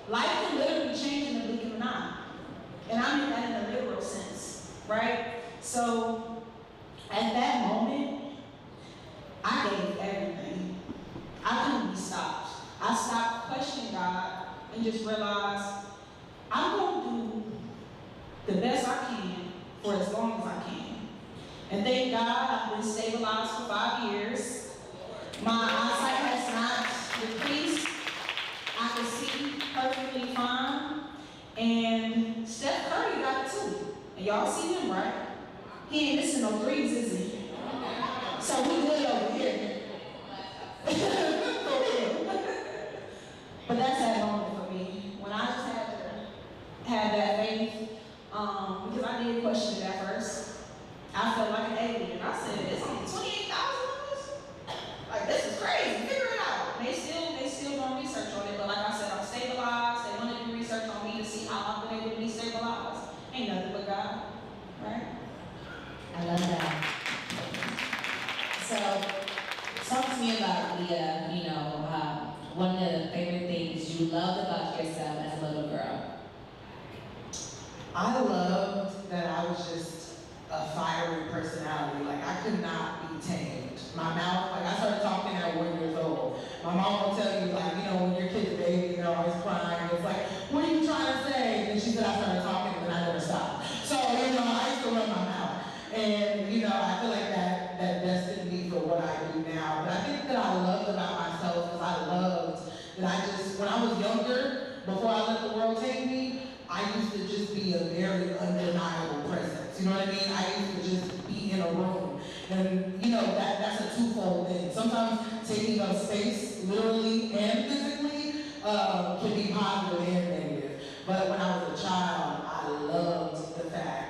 Life can literally change in the blink of an eye. And I mean that in a literal sense, right? So at that moment, I gave everything. I couldn't be stopped. I stopped questioning God and just realized I'm going to do the best I can for as long as I can. And thank God I've been stabilized for 5 years. My eyesight has not decreased. I can see perfectly fine. And Steph Curry got it too. And y'all see him, right? He ain't missing no threes, is he? So we good over here. But that's that moment for me. When I just had to have that faith, because I did question it at first. I felt like an alien. I said, it's only $28,000? Like, this is crazy, figure it out. They still doing research on it, but like I said, I'm stabilized. They want to do research on me to see how I've been able to be stabilized. Ain't nothing but God, right? I love that. So, talk to me about Leah, one of the favorite things you loved about yourself as a little girl. I loved that I was just a fiery personality. Like, I could not be tamed. My mouth, like, I started talking at 1 year old. My mom will tell you, like, when your kid's a baby, they're always crying. It's like, what are you trying to say? And she said, I started talking and then I never stopped. So, I used to run my mouth. And, I feel like that destined me for what I do now. But I think that I loved about myself is I loved that when I was younger, before I let the world take me, I used to just be a very undeniable presence. You know what I mean? I used to just be in a room. And, that's a twofold thing. Sometimes taking up space, literally and physically, can be positive and negative. But when I was a child, I loved the fact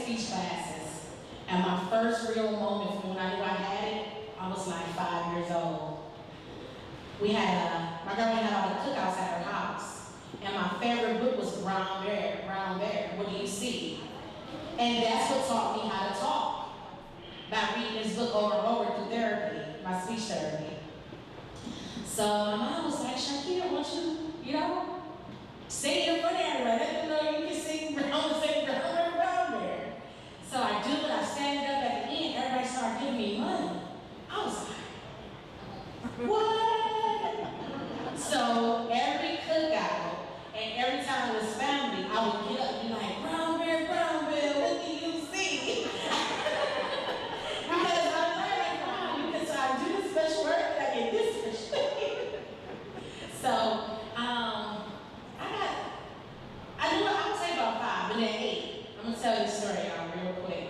speech classes. And my first real moment from when I knew I had it, I was like 5 years old. My grandma had all the cookouts at her house. And my favorite book was Brown Bear, What Do You See? And that's what taught me how to talk. By reading this book over and over through therapy, my speech therapy. So my mom was like, Shakira, won't you, sing in front of everybody. Let them know you can sing Brown Bear. So I do it, I stand up at the end, everybody started giving me money. I was like, what? So every cookout, and every time it was family, I would get up and be like, Brown Bear, what do you see? Because I'm like, wow, because I do this special work and I get this special work. So, I would say about 5, but then 8. I'm gonna tell you a story, y'all, real quick.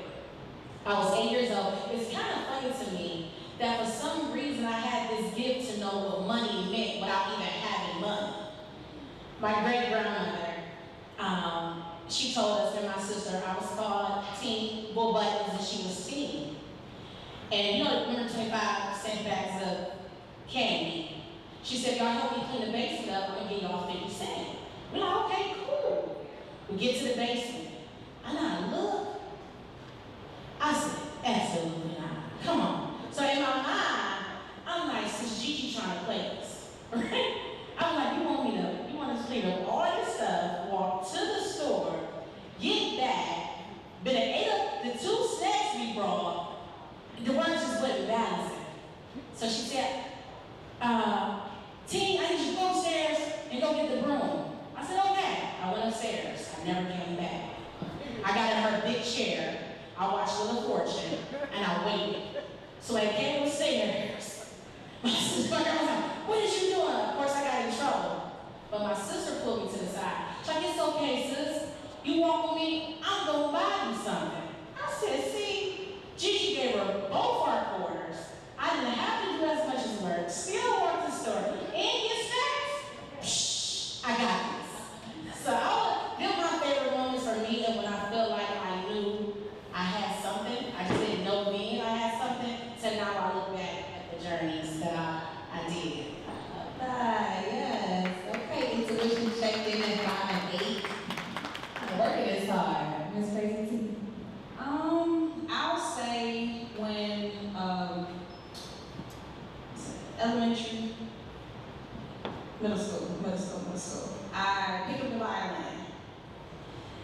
I was 8 years old. It's kind of funny to me that for some reason I had this gift to know what money meant without even having money. My great-grandmother, she told us and my sister, I was called Teen Bull Buttons and she was Teen. And remember 25-cent bags of candy? She said, y'all help me clean the basement up, I'm gonna give y'all 50 cents. We're like, okay, cool. We get to the basement. And I look. I said, absolutely not. Come on. So in my mind, I'm like, since Gigi trying to play this, right? I'm like, you want to clean up all your stuff, walk to the store, get back, but it ate up the 2 snacks we brought, the words just wasn't balancing. So she said, Teen, I need you to go upstairs and go get the broom. I said, okay. I went upstairs. I never came back. I got in her big chair. I watched Little Fortune, and I waited. So when I came upstairs, my sister was like, what is you doing? Of course, I got in trouble. But my sister pulled me to the side. She's like, it's okay, sis. You walk with me, I'm going to buy you something. I said, see, Gigi gave her both our quarters. I didn't have to do as much as work. Still work the store. And get snacks? Psh, I got this. So they're my favorite moments for me, and when I feel like I knew I had something, I just didn't know then I had something, so now I look back at the journeys that I did. Yes. Okay, intuition checked in at 5 and 8. Working is hard. Miss Crazy T. I'll say when elementary, middle school. I picked up the violin.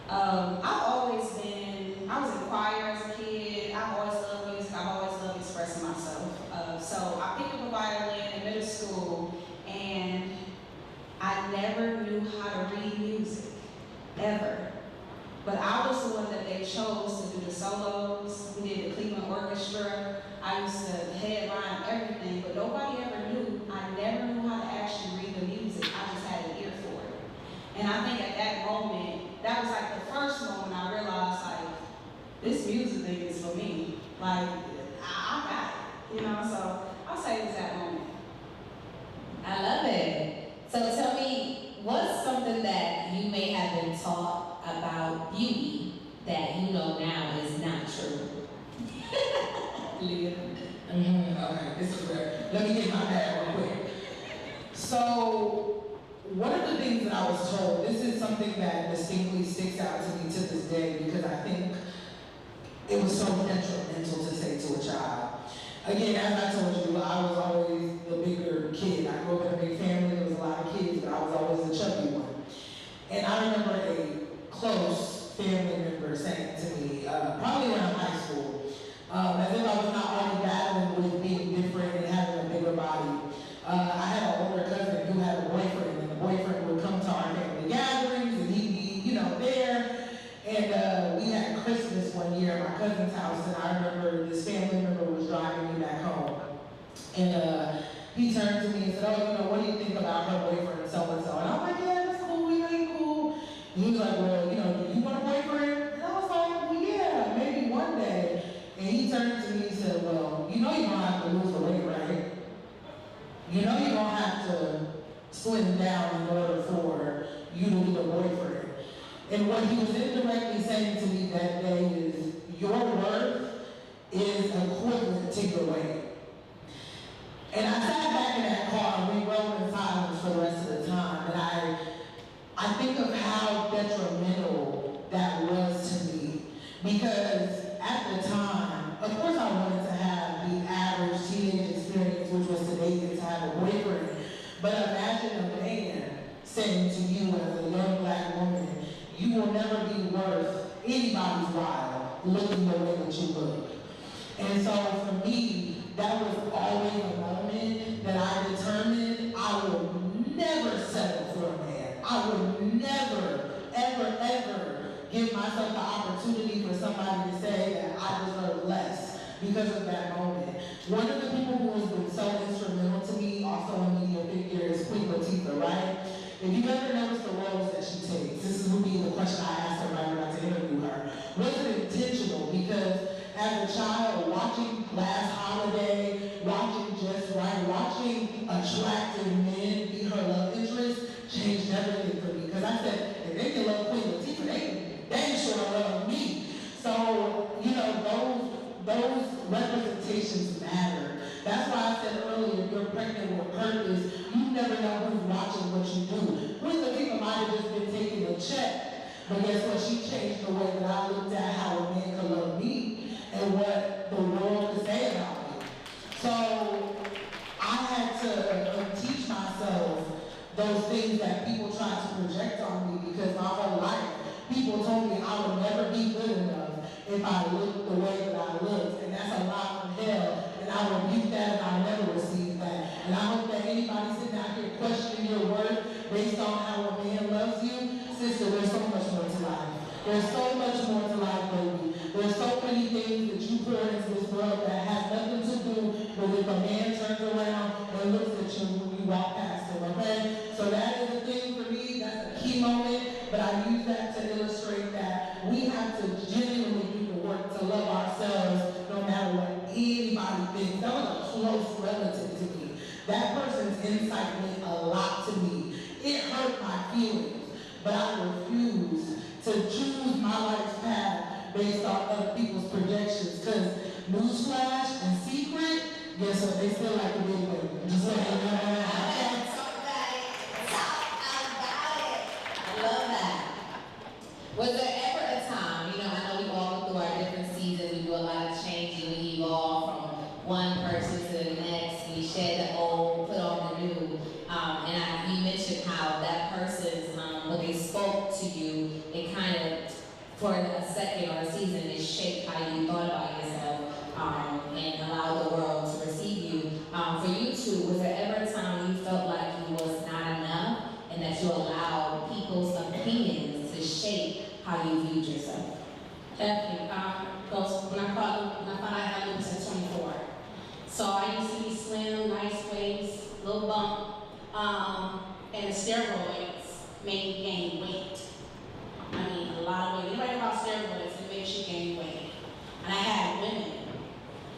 I was in choir as a kid. I've always loved music. I've always loved expressing myself. So I picked up a violin in middle school, and I never knew how to read music, ever. But I was the one that they chose to do the solos. We did the Cleveland Orchestra. I used to headline everything, but nobody ever knew. I never knew how to actually read the music. I just had an ear for it. And I think at that moment, that was like the first moment I realized, like, this music thing is for me. Like, I got it, so I'll say it was that moment. I love it. So tell me, what's something that you may have been taught about beauty that you know now is not true? Leah? Okay, this is where, let me get my bag real quick. So, one of the things that I was told, this is something that distinctly sticks out to me to this day because I think it was so detrimental to say to a child. Again, as I told you, I was always the bigger kid. I grew up in a big family, there was a lot of kids, but I was always the chubby one. And I remember a close family member saying to me, probably around high school, as if I was not only battling with being different and having a bigger body. I had an older cousin who had a boyfriend, and the boyfriend would come to our family gatherings, and he'd be, there. And we had Christmas one year at my cousin's house, and I remember this family member was driving me back home. And he turned to me and said, oh, what do you think about her boyfriend, so-and-so? And I'm like, yeah, that's cool, we ain't cool. And he was like, well, do you want a boyfriend? And I was like, well, yeah, maybe one day. And he turned to me and said, well, you're going to have to lose the weight, right? You're going to have to slim down in order for you to get a boyfriend. And what he was indirectly saying to me that day is, you will never be worth anybody's while looking the way that you look. And so for me, that was always a moment that I determined I would never settle for a man. I would never, ever, ever give myself the opportunity for somebody to say that I deserve less because of that moment. One of the people who has been so instrumental to me, also a media figure, is Queen Latifah, right? If you've ever noticed the roles that she takes, this would be the question I asked her right when I to interview her. Was it intentional? Because as a child, watching Last Holiday, watching Just Right, watching attractive men be her love interest changed everything for me. Because I said, if they can love Queen Latifah, they ain't sure to love me. So, you know, those representations matter. That's why I said earlier, if you're pregnant with purpose, you never know who's watching what you do. Queen Latifah might have just been taking a check, but guess what? She changed the way that I looked at how a man could love me and what the world could say about me. So I had to teach myself those things that people try to project on me, because my whole life, people told me I would never be good enough if I looked the way that I looked, and that's a lie from hell, and I rebuke that and I'll never receive that. And I hope that anybody sitting out here questioning your worth based on how a man loves you, sister, there's so much more to life. There's so much more to life, baby. There's so many things that you pour into this world that has nothing to do with if a man turns around and looks at you when you walk past him, okay? So that is a thing for me, that's a key moment, but I use that to illustrate that we have to genuinely do the work to love ourselves no matter what anybody thinks. That was a close relative to me. That person's insight meant a lot to me. It hurt my feelings, but I refuse to choose my life's path based on other people's projections, because newsflash and secret, guess what, they still like to be with. Just saying, Talk about it. I love that. Was there ever a time, I know we all go through our different seasons, we do a lot of changing, we evolve from one person to the next, we shed the old, put on the new, and you mentioned how that person's, when they spoke to you, it kind of, for a second or a season, it shaped how you thought about yourself, and allowed the world to receive you. For you two, was there ever a time you felt like you was not enough and that you allowed people's opinions to shape how you viewed yourself? Definitely. When I found out I had lupus at 24. So I used to be slim, nice waist, little bump, and the steroids made me gain weight. I mean, a lot of weight. Anybody about steroids, it makes you gain weight. And I had women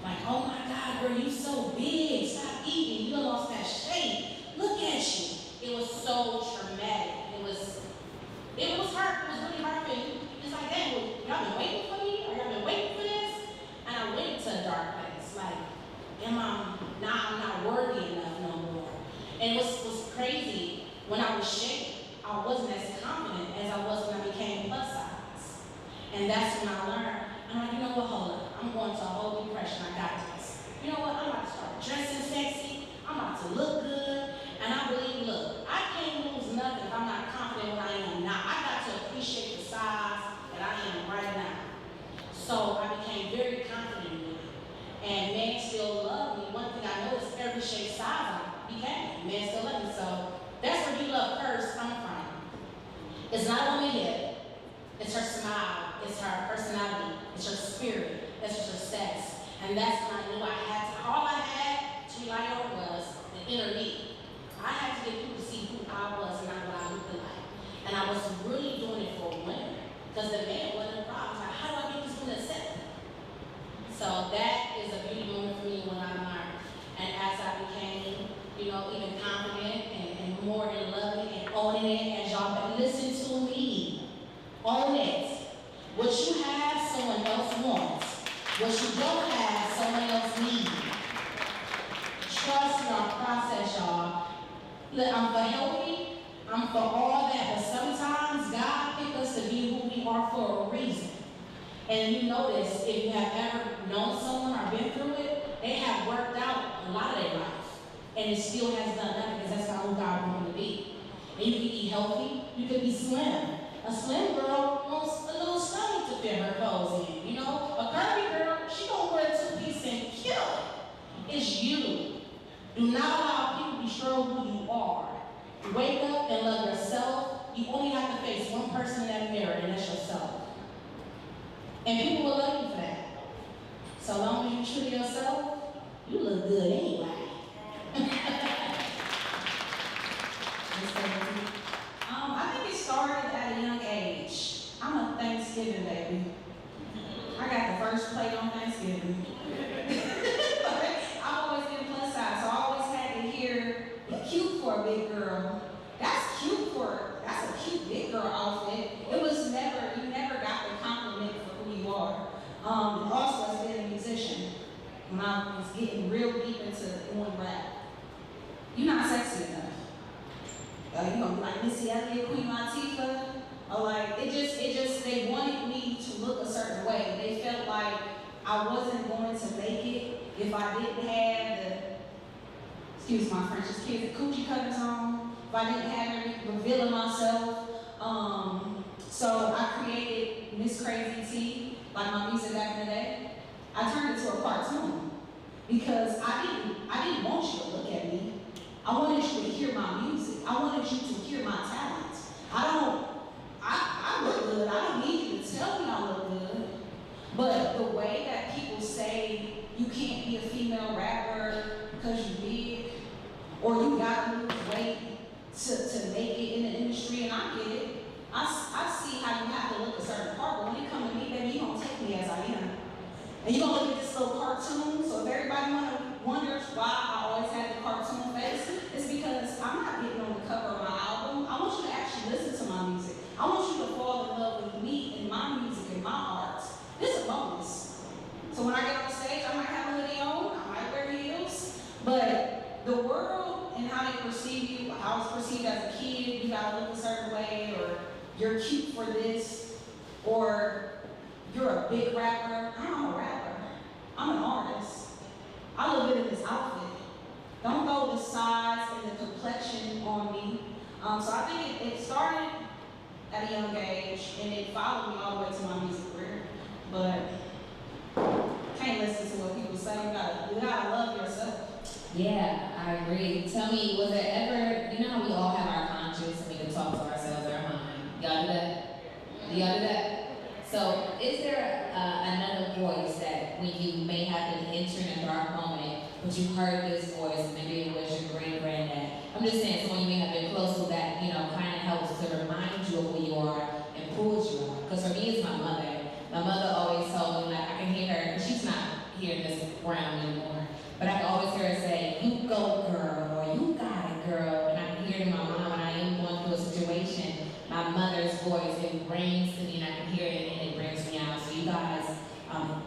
like, oh my God, girl, you so big. Stop eating. You done lost that shape. Look at you. It was so traumatic. It was hard. It was really hard for you. It's like, dang, y'all been waiting for me? Or y'all been waiting for this? And I went into a dark place. Like, I'm not worthy enough no more. And what's crazy, when I was shaped, I wasn't as confident as I was when I became plus size. And that's when I learned, I'm like, you know what, hold up. I'm going to a whole depression. I got this. You know what, I'm about to start dressing sexy. I'm about to look good. And I believe, look, I can't lose nothing if I'm not confident when I am now. I got to appreciate the size that I am right now. So I became very confident with it. And men still love me. One thing I noticed, every shape size I became, men still love me. So that's where you love first come from. It's not on the head. It's her smile. It's her personality. It's her spirit. It's her sex. And that's when I knew I had to, all I had to rely on was the inner me. I had to get people to see who I was and not what I looked like. And I was really doing it for women. Because the man wasn't a problem. Like, how do I get this woman to accept me? So that is a beauty moment for me when I learned. And as I became, even confident and more in loving and owning it, as y'all been listening to me, own it. What you have, someone else wants. What you don't have, someone else needs. Trust in our process, y'all. Look, I'm for healthy, I'm for all that, but sometimes God picked us to be who we are for a reason. And you notice, if you have ever known someone or been through it, they have worked out a lot of their life. And it still has done nothing, because that's not who God wanted to be. And you can eat healthy, you can be slim. A slim girl her clothes in. You know, a curvy girl, she gonna wear a two-piece and kill it. It's you. Do not allow people to destroy who you are. Wake up and love yourself. You only have to face one person in that mirror, and that's yourself. And people will love you for that. So long as you true to yourself, you look good anyway. I think it started at a young age. I'm a Thanksgiving baby. I got the first plate on Thanksgiving. I've always been plus size, so I always had to hear, "You're cute for a big girl. That's a cute big girl outfit." It was never, you never got the compliment for who you are. And also as being a musician, when I was getting real deep into doing rap, you're not sexy enough. You know, like Missy Elliott, Queen Latifah, or like, it just, they wanted me to look a certain way. They felt like I wasn't going to make it if I didn't have the, excuse my French, just kids, the coochie cutters on, if I didn't have it revealing myself. So I created Miss Crazy T, like my music back in the day. I turned it to a cartoon because I didn't want you to look at me. I wanted you to hear my music. I wanted you to hear my talent. I look good. I don't need you to tell me I look good. But the way that people say you can't be a female rapper because you're big, or you gotta lose weight to make it in the industry, and I get it. I see how you have to look a certain part, but when it comes to me, baby, you don't take me as I am. And you're gonna look at this little cartoon, so if everybody wonders why I always had the cartoon face, it's because I'm not getting on the cover of my album. I want you to actually listen to my music. I want you to fall in love with me and my music and my art. This is a bonus. So when I get on stage, I might have a hoodie on, I might wear heels, but the world and how they perceive you, how it's perceived as a kid, you gotta look a certain way, or you're cute for this, or you're a big rapper. I'm a rapper. I'm an artist. I look good in this outfit. Don't throw the size and the complexion on me. So I think it started at a young age, and it followed me all the way to my music career. But can't listen to what people say. You gotta love yourself. Yeah, I agree. Tell me, was there ever, you know how we all have our conscience and we can talk to ourselves or our mind? Y'all do that? Do y'all do that? So, is there another voice that when you may have been entering a dark moment, but you heard this voice, maybe it was your great-granddad? I'm just saying, someone you may have been close to that, you know, kind of helps to remind you of who you are and pulls you on. Because for me, it's my mother. My mother always told me, like, I can hear her, and she's not here in this realm anymore, but I can always hear her say, "You go, girl," or "You got it, girl." And I can hear it in my mind when I am going through a situation. My mother's voice, it rings to me, and I can hear it, and it brings me out. So you guys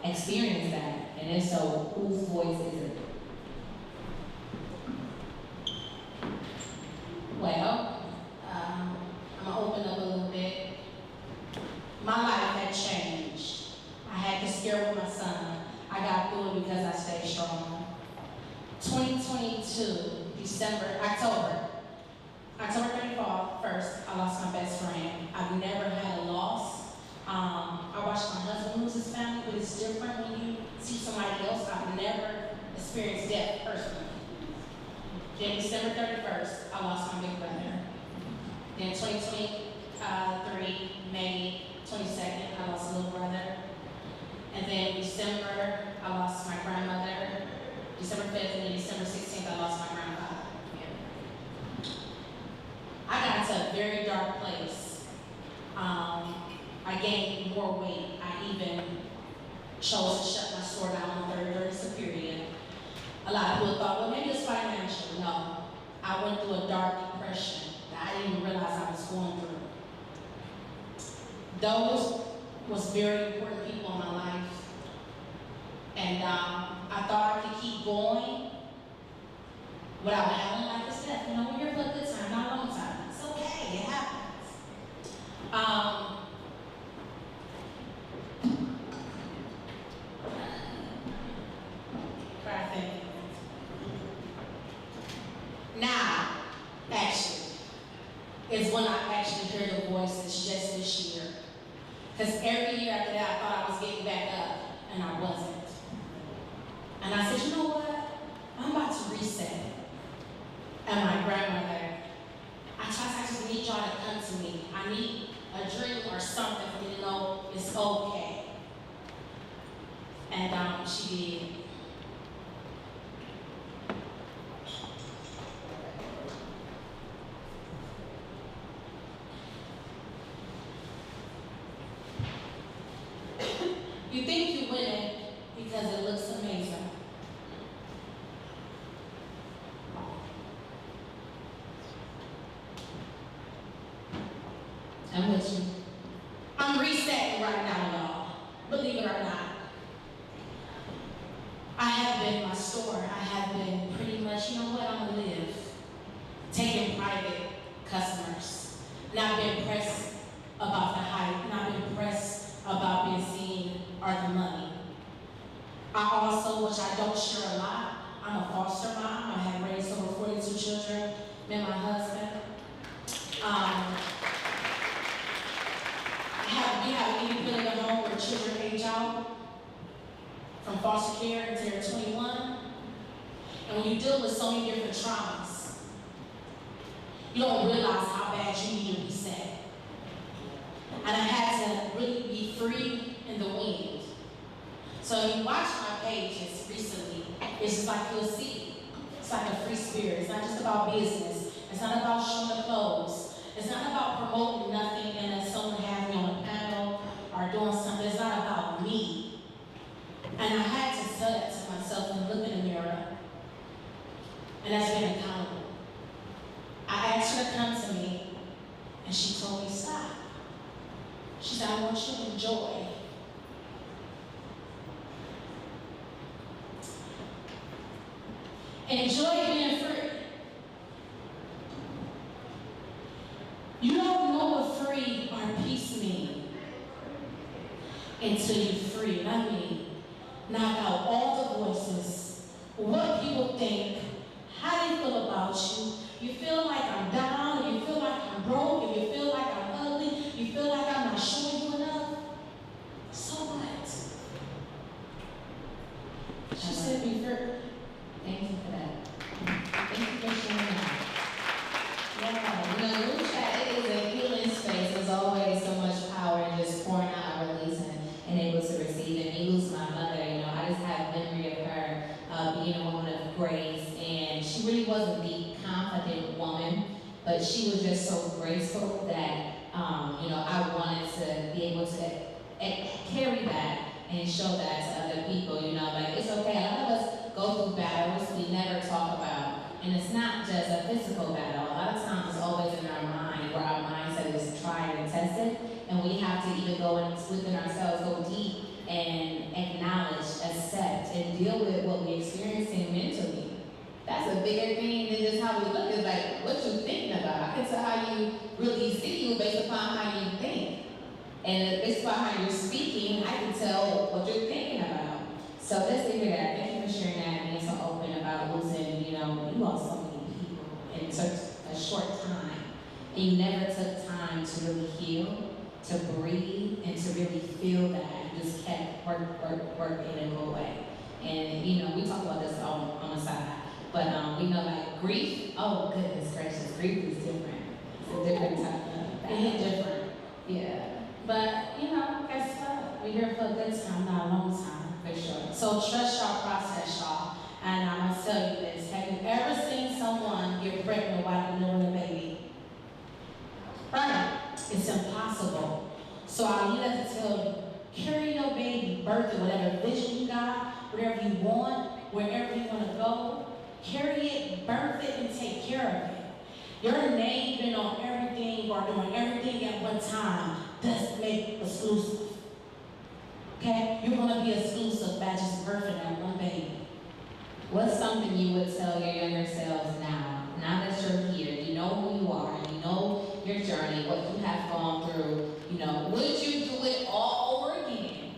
experience that, and if so, whose voice is it? Well, I'm gonna open up a little bit. My life had changed. I had this girl with my son. I got through it because I stayed strong. 2022, October 31st, I lost my best friend. I've never had a loss. I watched my husband lose his family, but it's different when you see somebody else. I've never experienced death personally. Then December 31st, I lost my big brother. Then 2023, May 22nd, I lost a little brother. And then December, I lost my grandmother. December 5th, and then December 16th, I lost my grandfather. I got into a very dark place. I gained more weight. I even chose to shut my store down on 33rd Superior. A lot of people thought, well, maybe it's financial. No, I went through a dark depression that I didn't even realize I was going through. Those was very important people in my life. And I thought I could keep going without having like this death. You know, we're here for a good time, not a long time. It's okay, it happens. Now, actually, is when I actually hear the voices just this year. Because every year after that, I thought I was getting back up, and I wasn't. And I said, you know what? I'm about to reset. And my grandmother, I just need y'all to come to me. I need a drink or something for me to know it's okay. And she did. You think you win it because it looks amazing. I'm with you. I'm resetting right now, y'all. Believe it or not. I have been my store. I have been pretty much, you know what, I'm gonna live. Taking private customers. Not being pressed about the hype. Not being pressed about being seen or the money. I also, which I don't share a lot, I'm a foster mom. I have raised over 42 children, me and my husband. We have an independent home where children age out from foster care until they're 21. And when you deal with so many different traumas, you don't realize how bad you need to reset. And I had to really be free in the wind. So if you watch my pages recently, it's just like you'll see. It's like a free spirit. It's not just about business. It's not about showing the clothes. It's not about promoting nothing and then someone has me on a panel or doing something. It's not about me. And I had to tell that to myself and look in the mirror. And that's being accountable. I asked her to come to me, and she told me, stop. She said, I want you to enjoy. Enjoy being free. You don't know what free or peace mean until you're free. And I mean, knock out all the voices, what people think, how they feel about you. You feel like I'm down, and you feel like I'm broke, and you feel like I'm ugly, you feel like I'm not showing you enough. So what? She said be free. Thank you for that. Thank you for sharing that. Yeah, group chat, it is a healing space. There's always so much power in just pouring out and releasing and able to receive. And you lose my mother, I just have memory of her being a woman of grace, and she really wasn't the confident woman, but she was just so graceful that, I wanted to be able to carry that and show that to other people, like it's okay. A lot of us go through battles we never talk about. And it's not just a physical battle. A lot of times it's always in our mind, where our mindset is tried and tested, and we have to even go in within ourselves, go deep and acknowledge, accept, and deal with what we're experiencing mentally. That's a bigger thing than just how we look. It's like what you're thinking about. I can tell how you really see you based upon how you think. And based upon how you're speaking, I can tell what you're thinking about. So let's leave it there. Thank you for sharing that and being so open about losing, you lost so many people in such a short time. And you never took time to really heal, to breathe, and to really feel that. You just kept working and go away. And, we talk about this on the side. But we know like grief, oh goodness gracious, grief is different. It's a different type of thing. It's different. Yeah. But, guess what? We're here for a good time, not a long time, for sure. So trust your process, y'all. And I'm gonna tell you this. Have you ever seen someone get pregnant while delivering a baby? Right? It's impossible. So I need to tell you, carry your baby, birth it, whatever vision you got, whatever you want, wherever you want to go, carry it, birth it, and take care of it. Your name been on everything or doing everything at one time doesn't make exclusive. Okay? You're gonna be exclusive by just birthing that one baby. What's something you would tell your younger selves now that you're here, you know who you are, you know your journey, what you have gone through, would you do it all over again?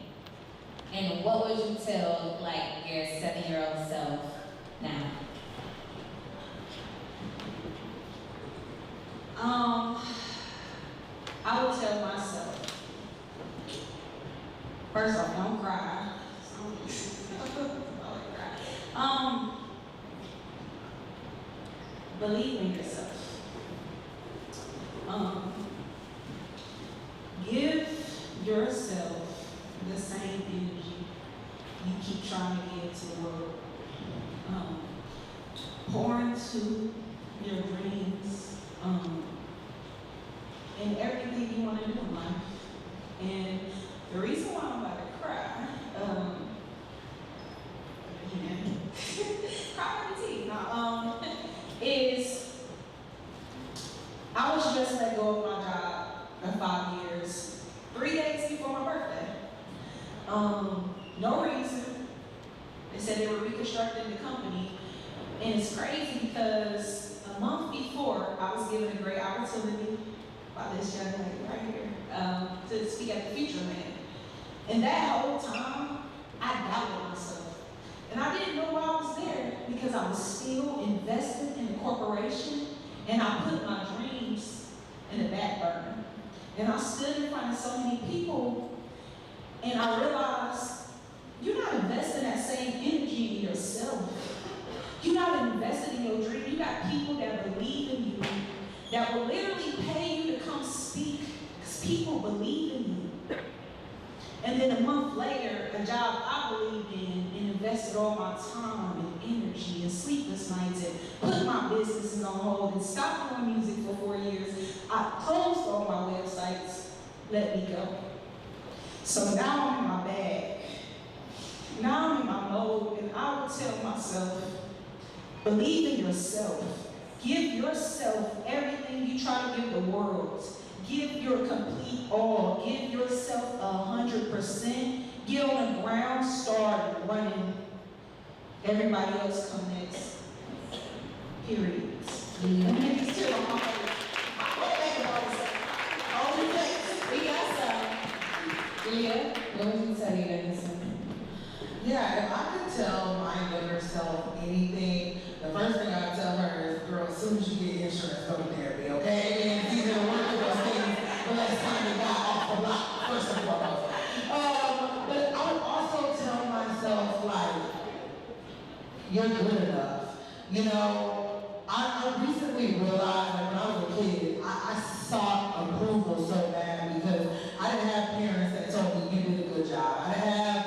And what would you tell, your 7-year-old self now? I would tell myself, First off, don't cry. Believe in yourself. Give yourself the same energy you keep trying to give to the world. Pour into your dreams and everything you want to do in life. And the reason why I'm about to cry, cry for the tea, is I was just let go of my job for 5 years, 3 days before my birthday. No reason. They said they were reconstructing the company. And it's crazy because a month before, I was given a great opportunity by this young lady right here to speak at the Future Man. And that whole time, I doubted myself. And I didn't know why I was there because I was still invested in the corporation and I put my dreams in the back burner. And I stood in front of so many people and I realized you're not investing that same energy in yourself. You're not invested in your dream. You got people that believe in you, that will literally pay you to come speak because people believe in you. And then a month later, a job I believed in and invested all my time and energy and sleepless nights and put my businesses on hold and stopped doing music for 4 years. I closed all my websites, let me go. So now I'm in my bag. Now I'm in my mode and I would tell myself, believe in yourself. Give yourself everything you try to give the world. Give your complete all. Give yourself 100%. Get on the ground, start running. Everybody else come next. Period. Let me get these tears on my face. I went back about this. Only place. We got some. Leah, what would you tell you that this Yeah, if I could tell my younger self anything, the first thing I'd tell her is, girl, as soon as you get insurance, go to therapy, okay? And it's easy to work with those things the last time you got off the block, first and foremost. But I would also tell myself, like, you're good enough. You know, I recently realized that when I was a kid, I sought approval so bad because I didn't have parents that told me you did a good job. I didn't have,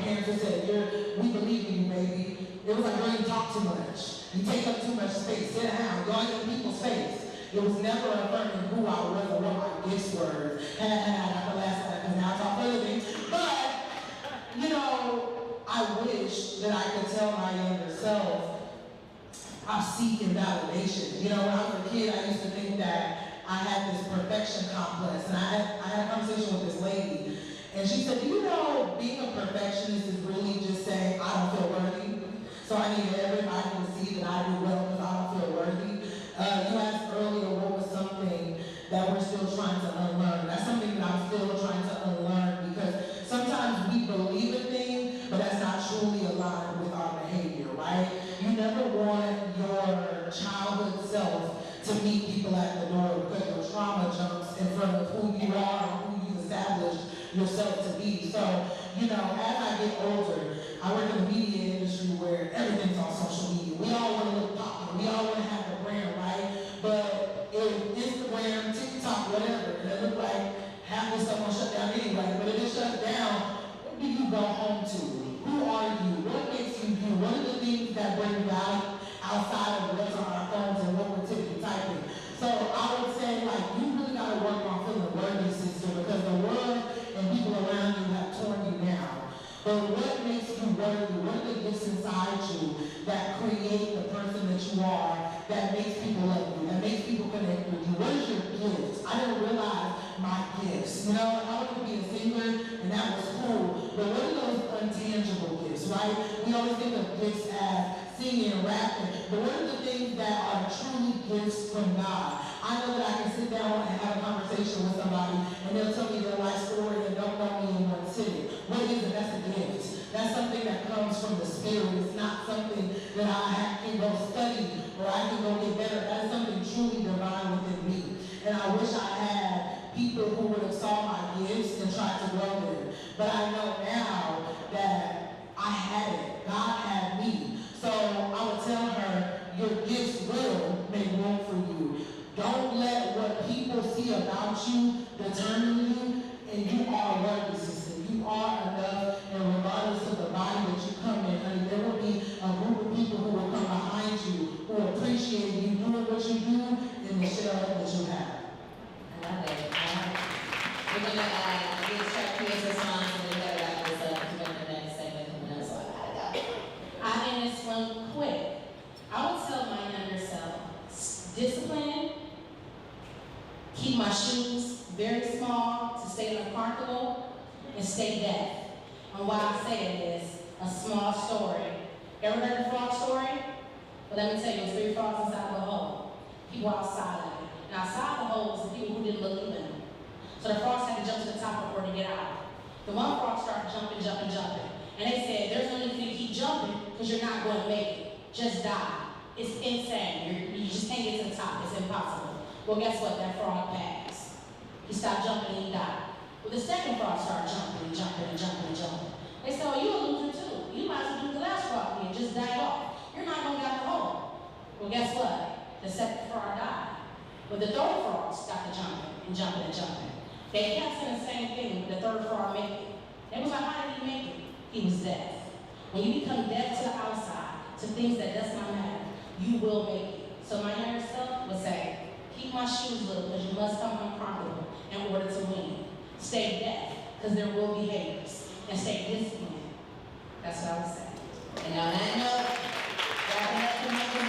parents that said, we believe in you, baby. It was like, girl, you talk too much. You take up too much space. Sit down. Go in people's face. It was never affirming who I was or what my gifts were. And I got the last one because now I talk other things. But, I wish that I could tell my younger self, I'm seeking validation. When I was a kid, I used to think that I had this perfection complex. And I had a conversation with this lady. And she said, being a perfectionist is really just saying, I don't feel worthy. So I need everybody to see that I do well because I don't feel worthy. You asked earlier what was something that we're still trying to unlearn. That's something that I'm still trying to unlearn because sometimes we believe a thing, but that's not truly aligned with our behavior, right? You never want your childhood self to meet people at the door because your trauma jumps in front of who you are and who you established yourself to be. So, as I get older, I work in the media industry where everything's on social media. We all want to look popular. We all want to have a brand, right? But if Instagram, TikTok, whatever, and it look like half this stuff will shut down anyway, but if it shuts down, what do you go home to? Who are you? What makes you you? What are the things that bring value outside of what's on our phones and what we're typing? So I would say, you really got to work on feeling worthy, sister, because the world and people around you have torn you down. But what makes you worthy? What are the gifts inside you that create the person that you are, that makes people love you, that makes people connect with you? What is your gift? I didn't realize my gifts. I wanted to be a singer, and that was cool. But what are those intangible gifts, right? We always think of gifts as singing and rapping, but what are the things that are truly gifts from God? I know that I can sit down and have a conversation with somebody and they'll tell me their life story and don't know me in one sitting. What is it? That's a gift. That's something that comes from the Spirit. It's not something that I can go study or I can go get better. That is something truly divine within me. And I wish I had people who would have saw my gifts and tried to grow them. But I know now that I had it. God had me. So I would tell her, your gifts will make room for you. Don't let what people see about you determine you, and you are worthy, sister. You are enough, and regardless of the body that you come in, honey, there will be a group of people who will come behind you, who appreciate you doing what you do in the shell that you have. I love it. We're going to get Shakira's response, and then we're going to wrap this up because we're going to the next segment coming up, so I gotta go. I end this one quick. I would tell my younger self, discipline, keep my shoes very small to stay uncomfortable, and stay deaf. And why I say it is a small story. Ever heard the frog story? Well, let me tell you, it was 3 frogs inside of a hole. People outside of it. And outside the hole was the people who didn't believe in them. So the frogs had to jump to the top in order to get out. The one frog started jumping. And they said, there's no need for you to keep jumping because you're not going to make it. Just die. It's insane. You just can't get to the top. It's impossible. Well, guess what? That frog passed. He stopped jumping and he died. Well, the second frog started jumping. They said, oh, you're a loser too. You might as well do the last frog and just die off. You're not going to get out the hole. Well, guess what? The second frog died. But the third frog got to jumping. They kept saying the same thing, but the third frog made it. They was like, how did he make it? He was deaf. When you become deaf to the outside, to things that does not matter, you will make it. So my younger self would say, keep my shoes little because you must come uncomfortable in order to win. Stay deaf because there will be haters. And stay disciplined. That's what I would say. And on that note, wrapping up the